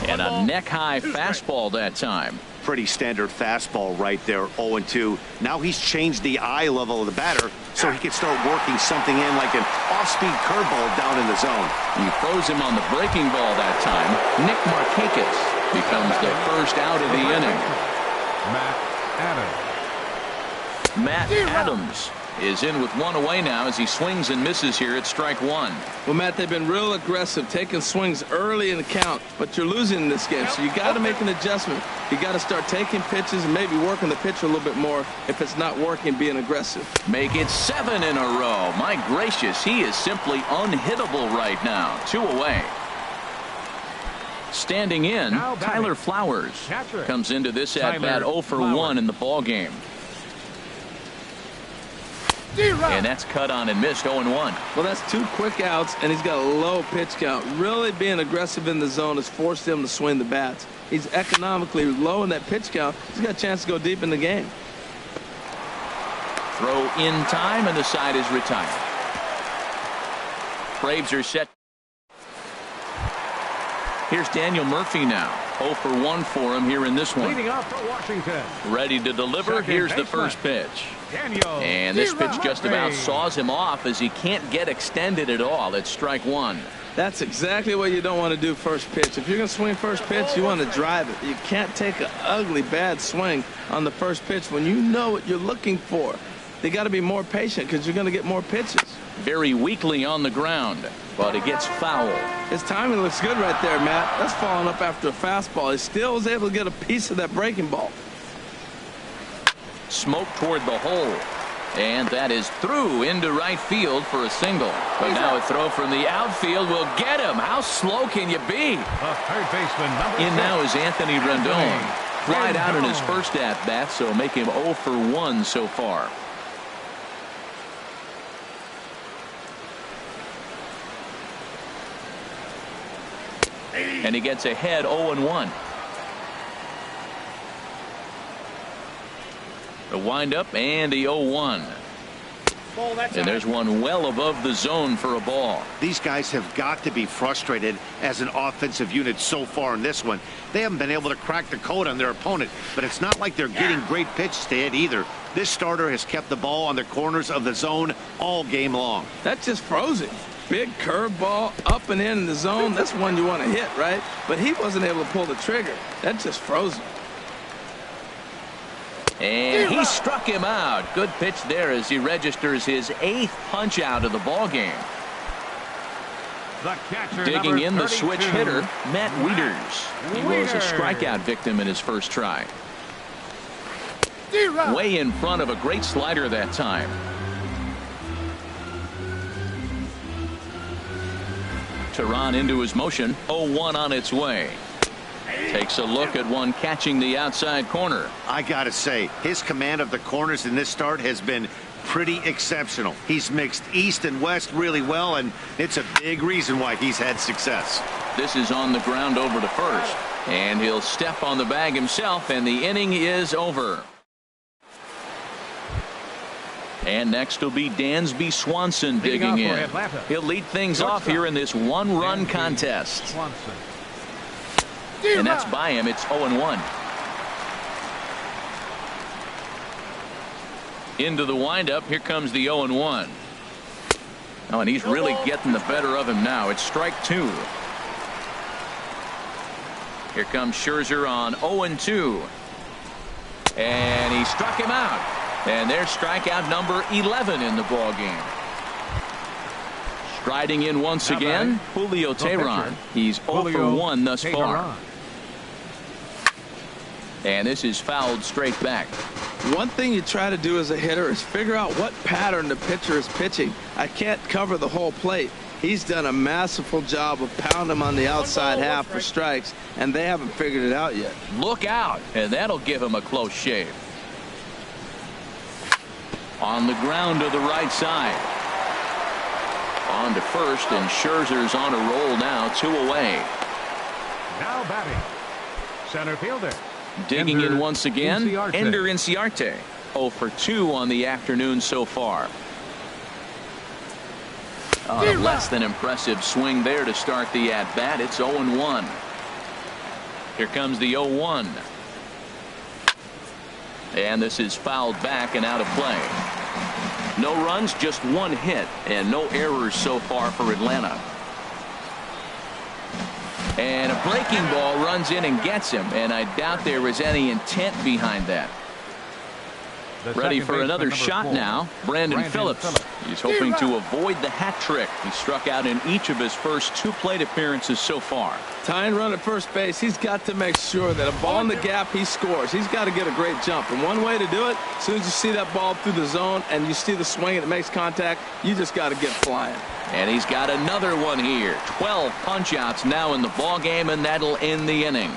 Speaker 1: And a neck-high fastball that time.
Speaker 3: Pretty standard fastball right there, 0-2. Now he's changed the eye level of the batter so he can start working something in like an off-speed curveball down in the zone.
Speaker 1: He throws him on the breaking ball that time. Nick Markakis becomes the first out of the inning. Matt Adams is in with 1 away now as he swings and misses here at strike 1.
Speaker 2: Well, Matt, they've been real aggressive, taking swings early in the count, but you're losing in this game, so you got to make an adjustment. You got to start taking pitches and maybe working the pitcher a little bit more if it's not working, being aggressive.
Speaker 1: Make it 7 in a row. My gracious, he is simply unhittable right now. 2 away. Standing in, Tyler Flowers comes into this at-bat 0 for 1 in the ball game. And that's cut on and missed. 0-1.
Speaker 2: Well, that's 2 quick outs, and he's got a low pitch count. Really being aggressive in the zone has forced him to swing the bats. He's economically low in that pitch count. He's got a chance to go deep in the game.
Speaker 1: Throw in time, and the side is retired. Braves are set. Here's Daniel Murphy now. 0 for 1 for him here in this one.
Speaker 4: Leading off for Washington.
Speaker 1: Ready to deliver. Here's the first pitch. And this pitch just about saws him off as he can't get extended at all. It's strike 1.
Speaker 2: That's exactly what you don't want to do first pitch. If you're going to swing first pitch, you want to drive it. You can't take an ugly, bad swing on the first pitch when you know what you're looking for. They got to be more patient because you're going to get more pitches.
Speaker 1: Very weakly on the ground, but it gets foul.
Speaker 2: His timing looks good right there, Matt. That's following up after a fastball. He still was able to get a piece of that breaking ball.
Speaker 1: Smoke toward the hole. And that is through into right field for a single. But now a throw from the outfield will get him. How slow can you be?
Speaker 4: Third baseman
Speaker 1: in now is Anthony Rendon. Flied out in his first at-bat, so make him 0 for 1 so far. And he gets ahead 0-1. The windup and the 0-1. And there's one well above the zone for a ball.
Speaker 3: These guys have got to be frustrated as an offensive unit so far in this one. They haven't been able to crack the code on their opponent, but it's not like they're getting great pitches to hit either. This starter has kept the ball on the corners of the zone all game long.
Speaker 2: That's just frozen. Big curveball up and in the zone. That's one you want to hit, right? But he wasn't able to pull the trigger. That's just frozen.
Speaker 1: And he struck him out. Good pitch there as he registers his 8th punch out of the ball game.
Speaker 4: The catcher,
Speaker 1: Digging in the
Speaker 4: 32,
Speaker 1: switch hitter, Matt Wieters. He was a strikeout victim in his first try. Way in front of a great slider that time. Tehran into his motion. 0-1 on its way. Takes a look at one catching the outside corner.
Speaker 3: I gotta say, his command of the corners in this start has been pretty exceptional. He's mixed east and west really well, and it's a big reason why he's had success.
Speaker 1: This is on the ground over to first, and he'll step on the bag himself, and the inning is over. And next will be Dansby Swanson digging in. He'll lead things off here in this one-run contest.
Speaker 4: Swanson.
Speaker 1: And that's by him. It's 0-1. Into the windup. Here comes the 0-1. Oh, and he's really getting the better of him now. It's strike 2. Here comes Scherzer on 0-2. And he struck him out. And there's strikeout number 11 in the ball game. Striding in once again, Julio Tehran. He's 0 for 1 thus far. And this is fouled straight back.
Speaker 2: One thing you try to do as a hitter is figure out what pattern the pitcher is pitching. I can't cover the whole plate. He's done a masterful job of pounding him on the outside half for strikes, and they haven't figured it out yet.
Speaker 1: Look out, and that'll give him a close shave. On the ground to the right side. On to first, and Scherzer's on a roll now, 2 away.
Speaker 4: Now batting, center fielder.
Speaker 1: Digging in once again, Ender Inciarte. 0 for 2 on the afternoon so far. On a less than impressive swing there to start the at-bat. It's 0-1. Here comes the 0-1. And this is fouled back and out of play. No runs, just 1 hit, and no errors so far for Atlanta. And a breaking ball runs in and gets him, and I doubt there was any intent behind that. Ready for another shot now, Brandon Phillips. He's hoping to avoid the hat trick. He struck out in each of his first 2 plate appearances so far.
Speaker 2: Tying run at first base, he's got to make sure that a ball in the gap, he scores. He's got to get a great jump. And one way to do it, as soon as you see that ball through the zone and you see the swing and it makes contact, you just got to get flying.
Speaker 1: And he's got another one here. 12 punch-outs now in the ball game, and that'll end the inning.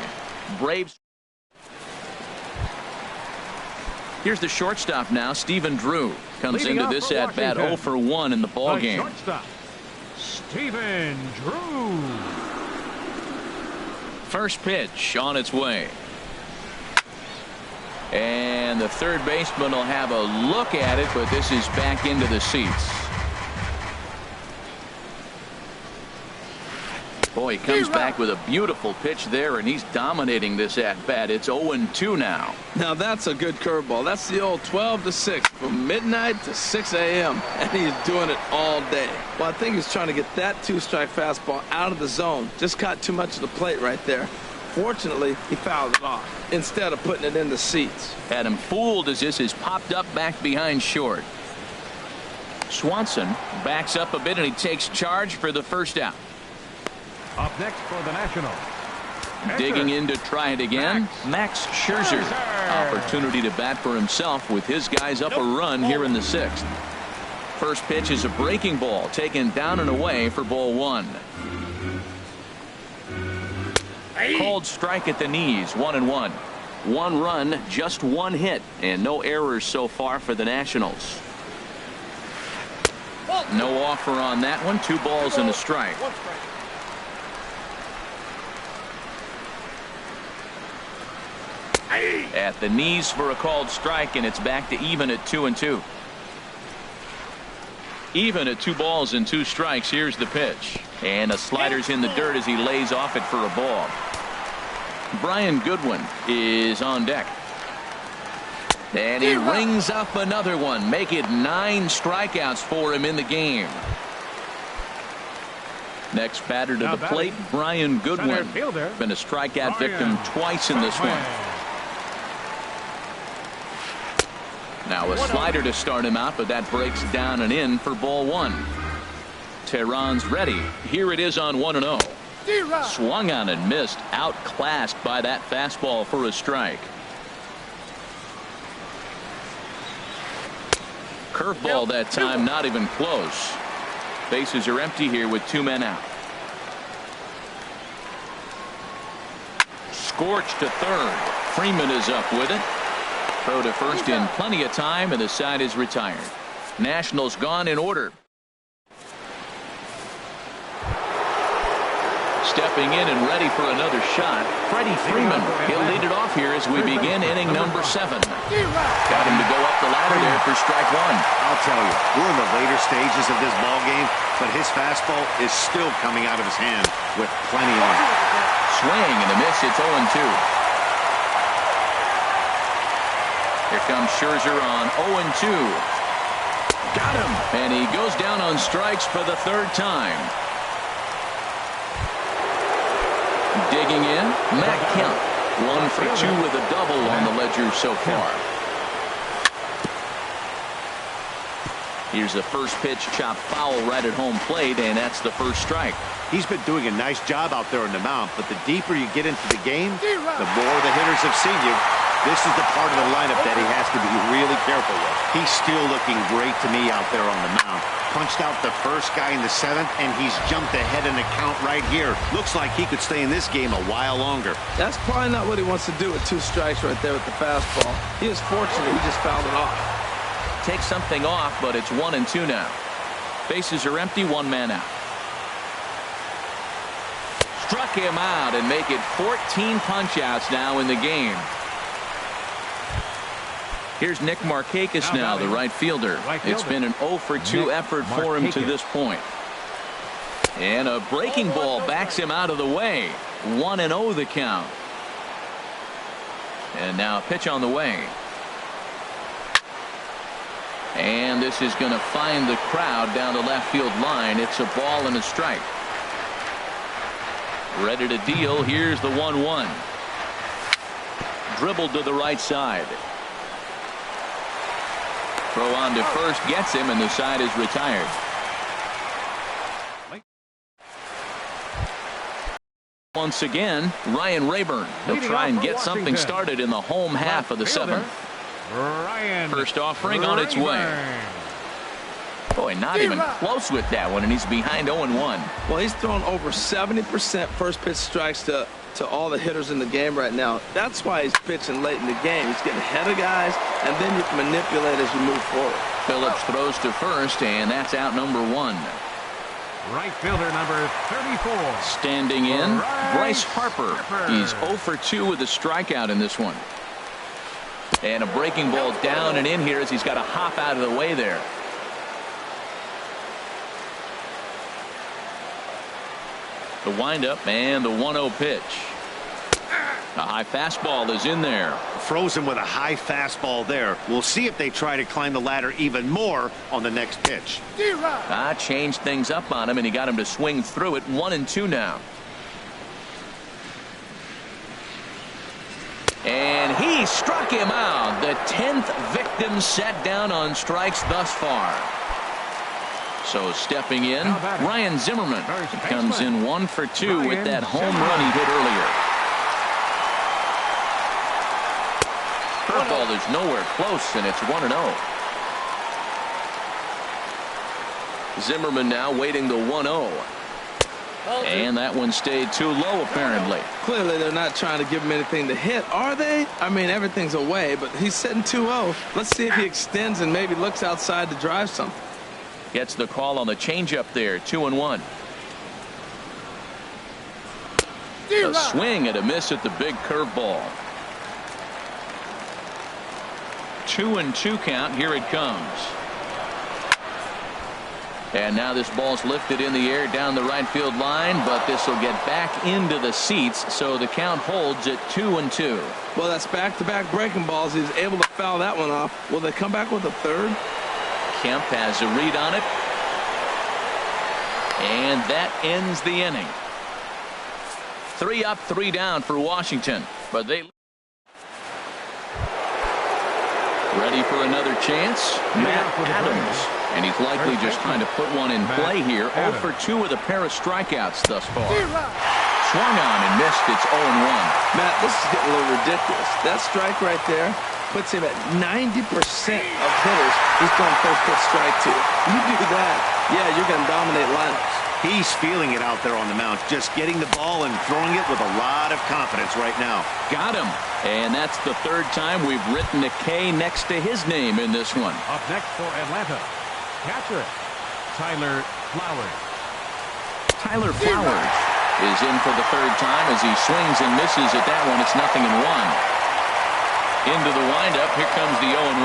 Speaker 1: Braves. Here's the shortstop now, Stephen Drew. Comes into this at-bat 0 for 1 in the ball game.
Speaker 4: Shortstop, Stephen Drew.
Speaker 1: First pitch on its way. And the third baseman will have a look at it, but this is back into the seats. Boy, he comes back with a beautiful pitch there, and he's dominating this at-bat. It's 0-2 now.
Speaker 2: Now that's a good curveball. That's the old 12 to 6 from midnight to 6 a.m. and he's doing it all day. Well, I think he's trying to get that 2-strike fastball out of the zone. Just caught too much of the plate right there. Fortunately, he fouled it off instead of putting it in the seats.
Speaker 1: Had him fooled as this is popped up back behind short. Swanson backs up a bit, and he takes charge for the first out.
Speaker 4: Up next for the Nationals.
Speaker 1: Digging in to try it again, Max Scherzer. Opportunity to bat for himself with his guys up a run here in the 6th. First pitch is a breaking ball taken down and away for ball 1. Called strike at the knees, 1-1. 1 run, just 1 hit, and no errors so far for the Nationals. No offer on that one. 2 balls and a strike. At the knees for a called strike, and it's back to even at 2-2. Even at 2 balls and 2 strikes. Here's the pitch. And a slider's in the dirt as he lays off it for a ball. Brian Goodwin is on deck. And he rings up another one. Make it 9 strikeouts for him in the game. Next batter to the plate, Brian Goodwin. Been a strikeout victim twice in this one. Now a slider to start him out, but that breaks down and in for ball 1. Tehran's ready. Here it is on 1-0. Swung on and missed. Outclassed by that fastball for a strike. Curveball that time, not even close. Bases are empty here with 2 men out. Scorched to third. Freeman is up with it. Throw to first in plenty of time, and the side is retired. Nationals gone in order. Stepping in and ready for another shot, Freddie Freeman. He'll lead it off here as we begin inning number 7. Got him to go up the ladder there for strike 1.
Speaker 3: I'll tell you, we're in the later stages of this ball game, but his fastball is still coming out of his hand with plenty on it.
Speaker 1: Swing and a miss. It's 0-2. Here comes Scherzer on 0-2. Got him. And he goes down on strikes for the 3rd time. Digging in, Matt Kemp. 1 for 2 with a double on the ledger so far. Here's the first pitch, chopped foul right at home plate, and that's the first strike.
Speaker 3: He's been doing a nice job out there on the mound, but the deeper you get into the game, the more the hitters have seen you. This is the part of the lineup that he has to be really careful with. He's still looking great to me out there on the mound. Punched out the first guy in the 7th, and he's jumped ahead in the count right here. Looks like he could stay in this game a while longer.
Speaker 2: That's probably not what he wants to do with 2 strikes right there with the fastball. He is fortunate he just fouled it off.
Speaker 1: Takes something off, but it's 1-2 now. Bases are empty, 1 man out. Struck him out and make it 14 punch-outs now in the game. Here's Nick Markakis now, the right fielder. It's been an 0 for 2 effort for him to this point. And a breaking ball backs him out of the way. 1-0 the count. And now a pitch on the way. And this is going to find the crowd down the left field line. It's a ball and a strike. Ready to deal. Here's the 1-1. Dribbled to the right side. Throw on to first gets him, and the side is retired. Once again, Ryan Rayburn. He'll try and get something started in the home half of the 7th. First offering on its way. Boy, not even close with that one, and he's behind 0-1.
Speaker 2: Well, he's thrown over 70% first pitch strikes to all the hitters in the game right now. That's why he's pitching late in the game. He's getting ahead of guys, and then you can manipulate as you move forward.
Speaker 1: Phillips throws to first, and that's out number 1.
Speaker 4: Right fielder number 34.
Speaker 1: Standing in, Bryce Harper. He's 0 for 2 with a strikeout in this one. And a breaking ball down and in here as he's got to hop out of the way there. The windup and the 1-0 pitch. A high fastball is in there.
Speaker 3: Frozen with a high fastball there. We'll see if they try to climb the ladder even more on the next pitch.
Speaker 1: Changed things up on him, and he got him to swing through it. 1-2 now. And he struck him out. The 10th victim set down on strikes thus far. So stepping in, Ryan Zimmerman comes in 1 for 2 with that home run he hit earlier. Curveball is nowhere close, and it's 1-0. Zimmerman now waiting the 1-0. And that one stayed too low, apparently.
Speaker 2: Clearly, they're not trying to give him anything to hit, are they? I mean, everything's away, but he's sitting 2-0. Let's see if he extends and maybe looks outside to drive something.
Speaker 1: Gets the call on the changeup there, 2-1. A swing and a miss at the big curveball. 2-2 count. Here it comes. And now this ball's lifted in the air down the right field line, but this will get back into the seats, so the count holds at 2-2.
Speaker 2: Well, that's back-to-back breaking balls. He's able to foul that one off. Will they come back with a third?
Speaker 1: Kemp has a read on it. And that ends the inning. 3 up, 3 down for Washington. But they ready for another chance. Matt Adams. And he's likely just trying to put one in play here. 0 for 2 with a pair of strikeouts thus far. Swung on and missed. It's 0-1.
Speaker 2: Matt, this is getting a little ridiculous. That strike right there puts him at 90% of hitters he's throwing first pitch strike to. You do that, yeah, you're going to dominate lineups.
Speaker 3: He's feeling it out there on the mound, just getting the ball and throwing it with a lot of confidence right now.
Speaker 1: Got him. And that's the 3rd time we've written a K next to his name in this one.
Speaker 4: Up next for Atlanta, catcher Tyler Flowers.
Speaker 1: Tyler Flowers is in for the 3rd time as he swings and misses at that one. It's 0-1. Into the windup. Here comes the 0-1.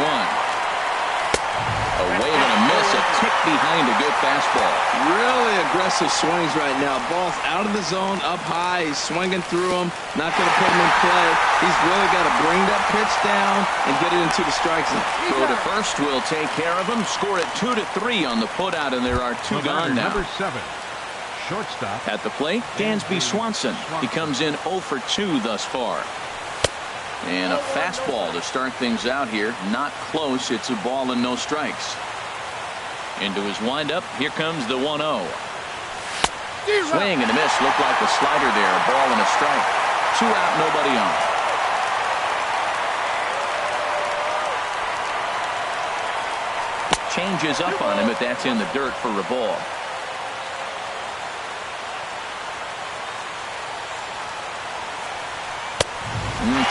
Speaker 1: A wave and a miss, a tick behind a good fastball.
Speaker 2: Really aggressive swings right now. Ball's out of the zone, up high. He's swinging through them, not going to put him in play. He's really got to bring that pitch down and get it into the strike zone.
Speaker 1: Throw to first will take care of him. Score it 2-3 on the putout, and there are 2 gone now.
Speaker 4: Number 7, shortstop.
Speaker 1: At the plate, Dansby Swanson. He comes in 0 for 2 thus far. And a fastball to start things out here. Not close. It's a ball and no strikes. Into his windup. Here comes the 1-0. Swing and a miss. Looked like a slider there. A ball and a strike. 2 out, nobody on. Changes up on him, but that's in the dirt for a ball.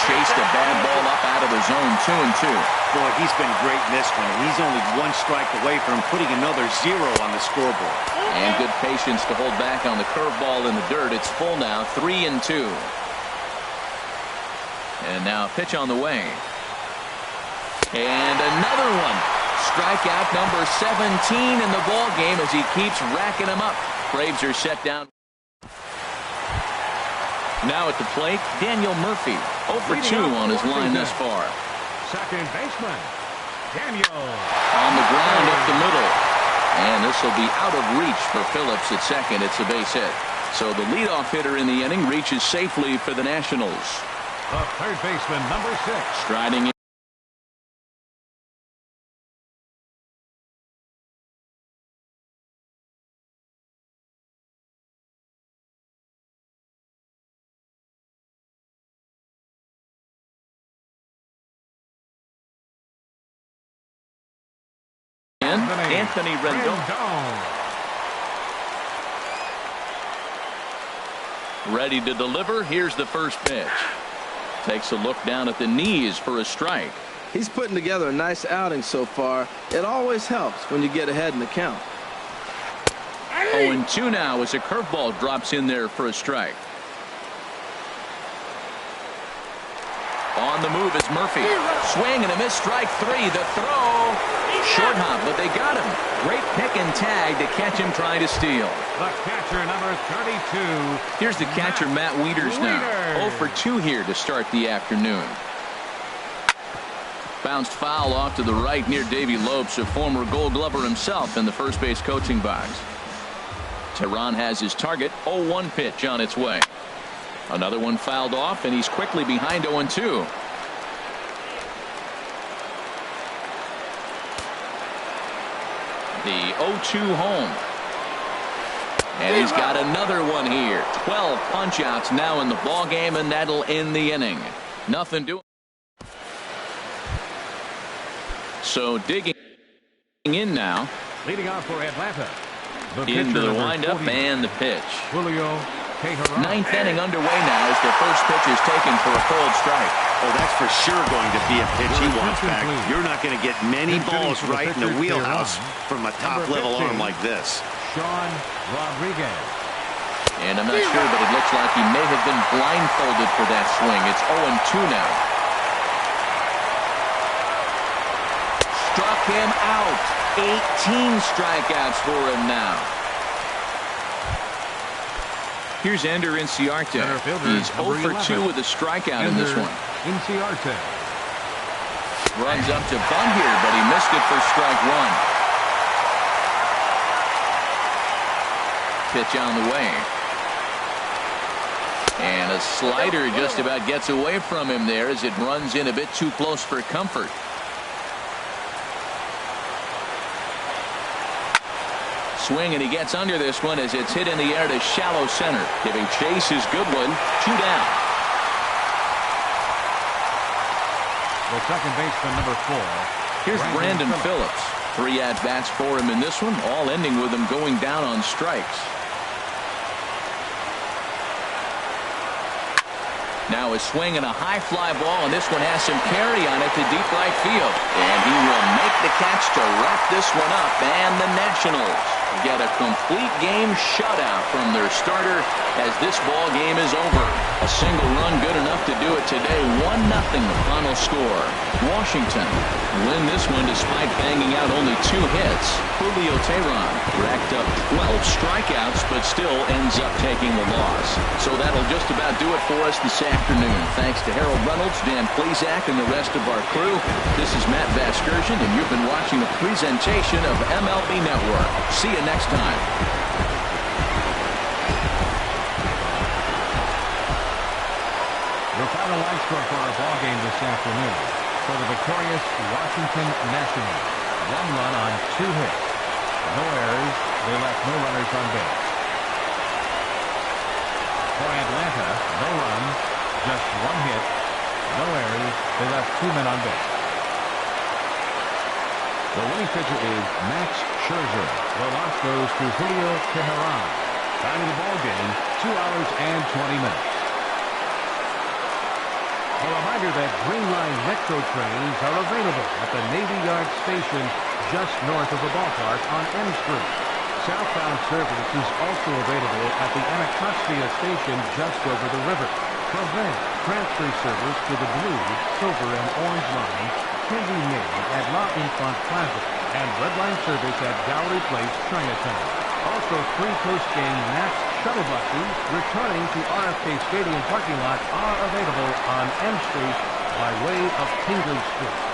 Speaker 1: Chased a bad ball up out of the zone. 2-2.
Speaker 3: Boy, he's been great in this one. He's only 1 strike away from putting another 0 on the scoreboard.
Speaker 1: And good patience to hold back on the curveball in the dirt. It's full now. 3-2. And now a pitch on the way. And another one. Strikeout number 17 in the ball game as he keeps racking them up. Braves are set down. Now at the plate, Daniel Murphy. 0 for 2 on his line thus far.
Speaker 4: Second baseman, Daniel.
Speaker 1: On the ground up the middle. And this will be out of reach for Phillips at second. It's a base hit. So the leadoff hitter in the inning reaches safely for the Nationals.
Speaker 4: The third baseman, number 6.
Speaker 1: Striding in. Anthony Rendon. Ready to deliver. Here's the first pitch. Takes a look down at the knees for a strike.
Speaker 2: He's putting together a nice outing so far. It always helps when you get ahead in the count.
Speaker 1: 0-2 now as a curveball drops in there for a strike. On the move is Murphy. Swing and a miss, strike 3. The throw. Short hop, but they got him. Great pick and tag to catch him trying to steal.
Speaker 4: The catcher, number 32.
Speaker 1: Here's the catcher, Matt Wieters now. 0 for 2 here to start the afternoon. Bounced foul off to the right near Davey Lopes, a former Gold Glover himself in the first base coaching box. Tehran has his target. 0-1 pitch on its way. Another one fouled off, and he's quickly behind 0-2. The 0-2 home. And he's got another one here. 12 punch-outs now in the ball game, and that'll end the inning. Nothing doing. So digging in now.
Speaker 4: Leading off for Atlanta.
Speaker 1: Into the windup and the pitch.
Speaker 4: Julio Teheran.
Speaker 1: 9th inning underway now as the first pitch is taken for a cold strike.
Speaker 3: Oh, that's for sure going to be a pitch he wants back. You're not going to get many balls right in the wheelhouse from a top-level arm like this.
Speaker 4: Sean Rodriguez.
Speaker 1: And I'm not sure, but it looks like he may have been blindfolded for that swing. It's 0-2 now. Struck him out. 18 strikeouts for him now. Here's Ender Inciarte. He's 0 for 2 with a strikeout in this one.
Speaker 4: Inciarte.
Speaker 1: Runs up to bunt here, but he missed it for strike one. Pitch on the way. And a slider just about gets away from him there as it runs in a bit too close for comfort. Swing, and he gets under this one as it's hit in the air to shallow center. Giving chase his good one. 2 down.
Speaker 4: The second baseman, number 4.
Speaker 1: Here's Brandon Phillips. 3 at-bats for him in this one, all ending with him going down on strikes. Now a swing and a high fly ball, and this one has some carry on it to deep right field. And he will make the catch to wrap this one up, and the Nationals get a complete game shutout from their starter as this ball game is over. A single run good enough to do it today. 1-0 the final score. Washington win this one despite banging out only 2 hits. Julio Teheran racked up 12 strikeouts but still ends up taking the loss. So that'll just about do it for us this afternoon. Thanks to Harold Reynolds, Dan Plesac, and the rest of our crew. This is Matt Vasgersian, and you've been watching a presentation of MLB Network. See you next time.
Speaker 4: The final line score for our ball game this afternoon. For the victorious Washington Nationals, 1 run on 2 hits. No errors. They left no runners on base. For Atlanta, no runs, just 1 hit. No errors. They left 2 men on base. The winning pitcher is Max Scherzer. The loss goes to Julio Teheran. Time of the ball game, 2 hours and 20 minutes. A reminder that Green Line Metro trains are available at the Navy Yard Station just north of the ballpark on M Street. Southbound service is also available at the Anacostia Station just over the river. From there, transfer service to the blue, silver, and orange line can be made at La Infant Plaza and red line service at Gallery Place, Chinatown. Also, free post-game Nats shuttle buses returning to RFK Stadium parking lot are available on M Street by way of Tingley Street.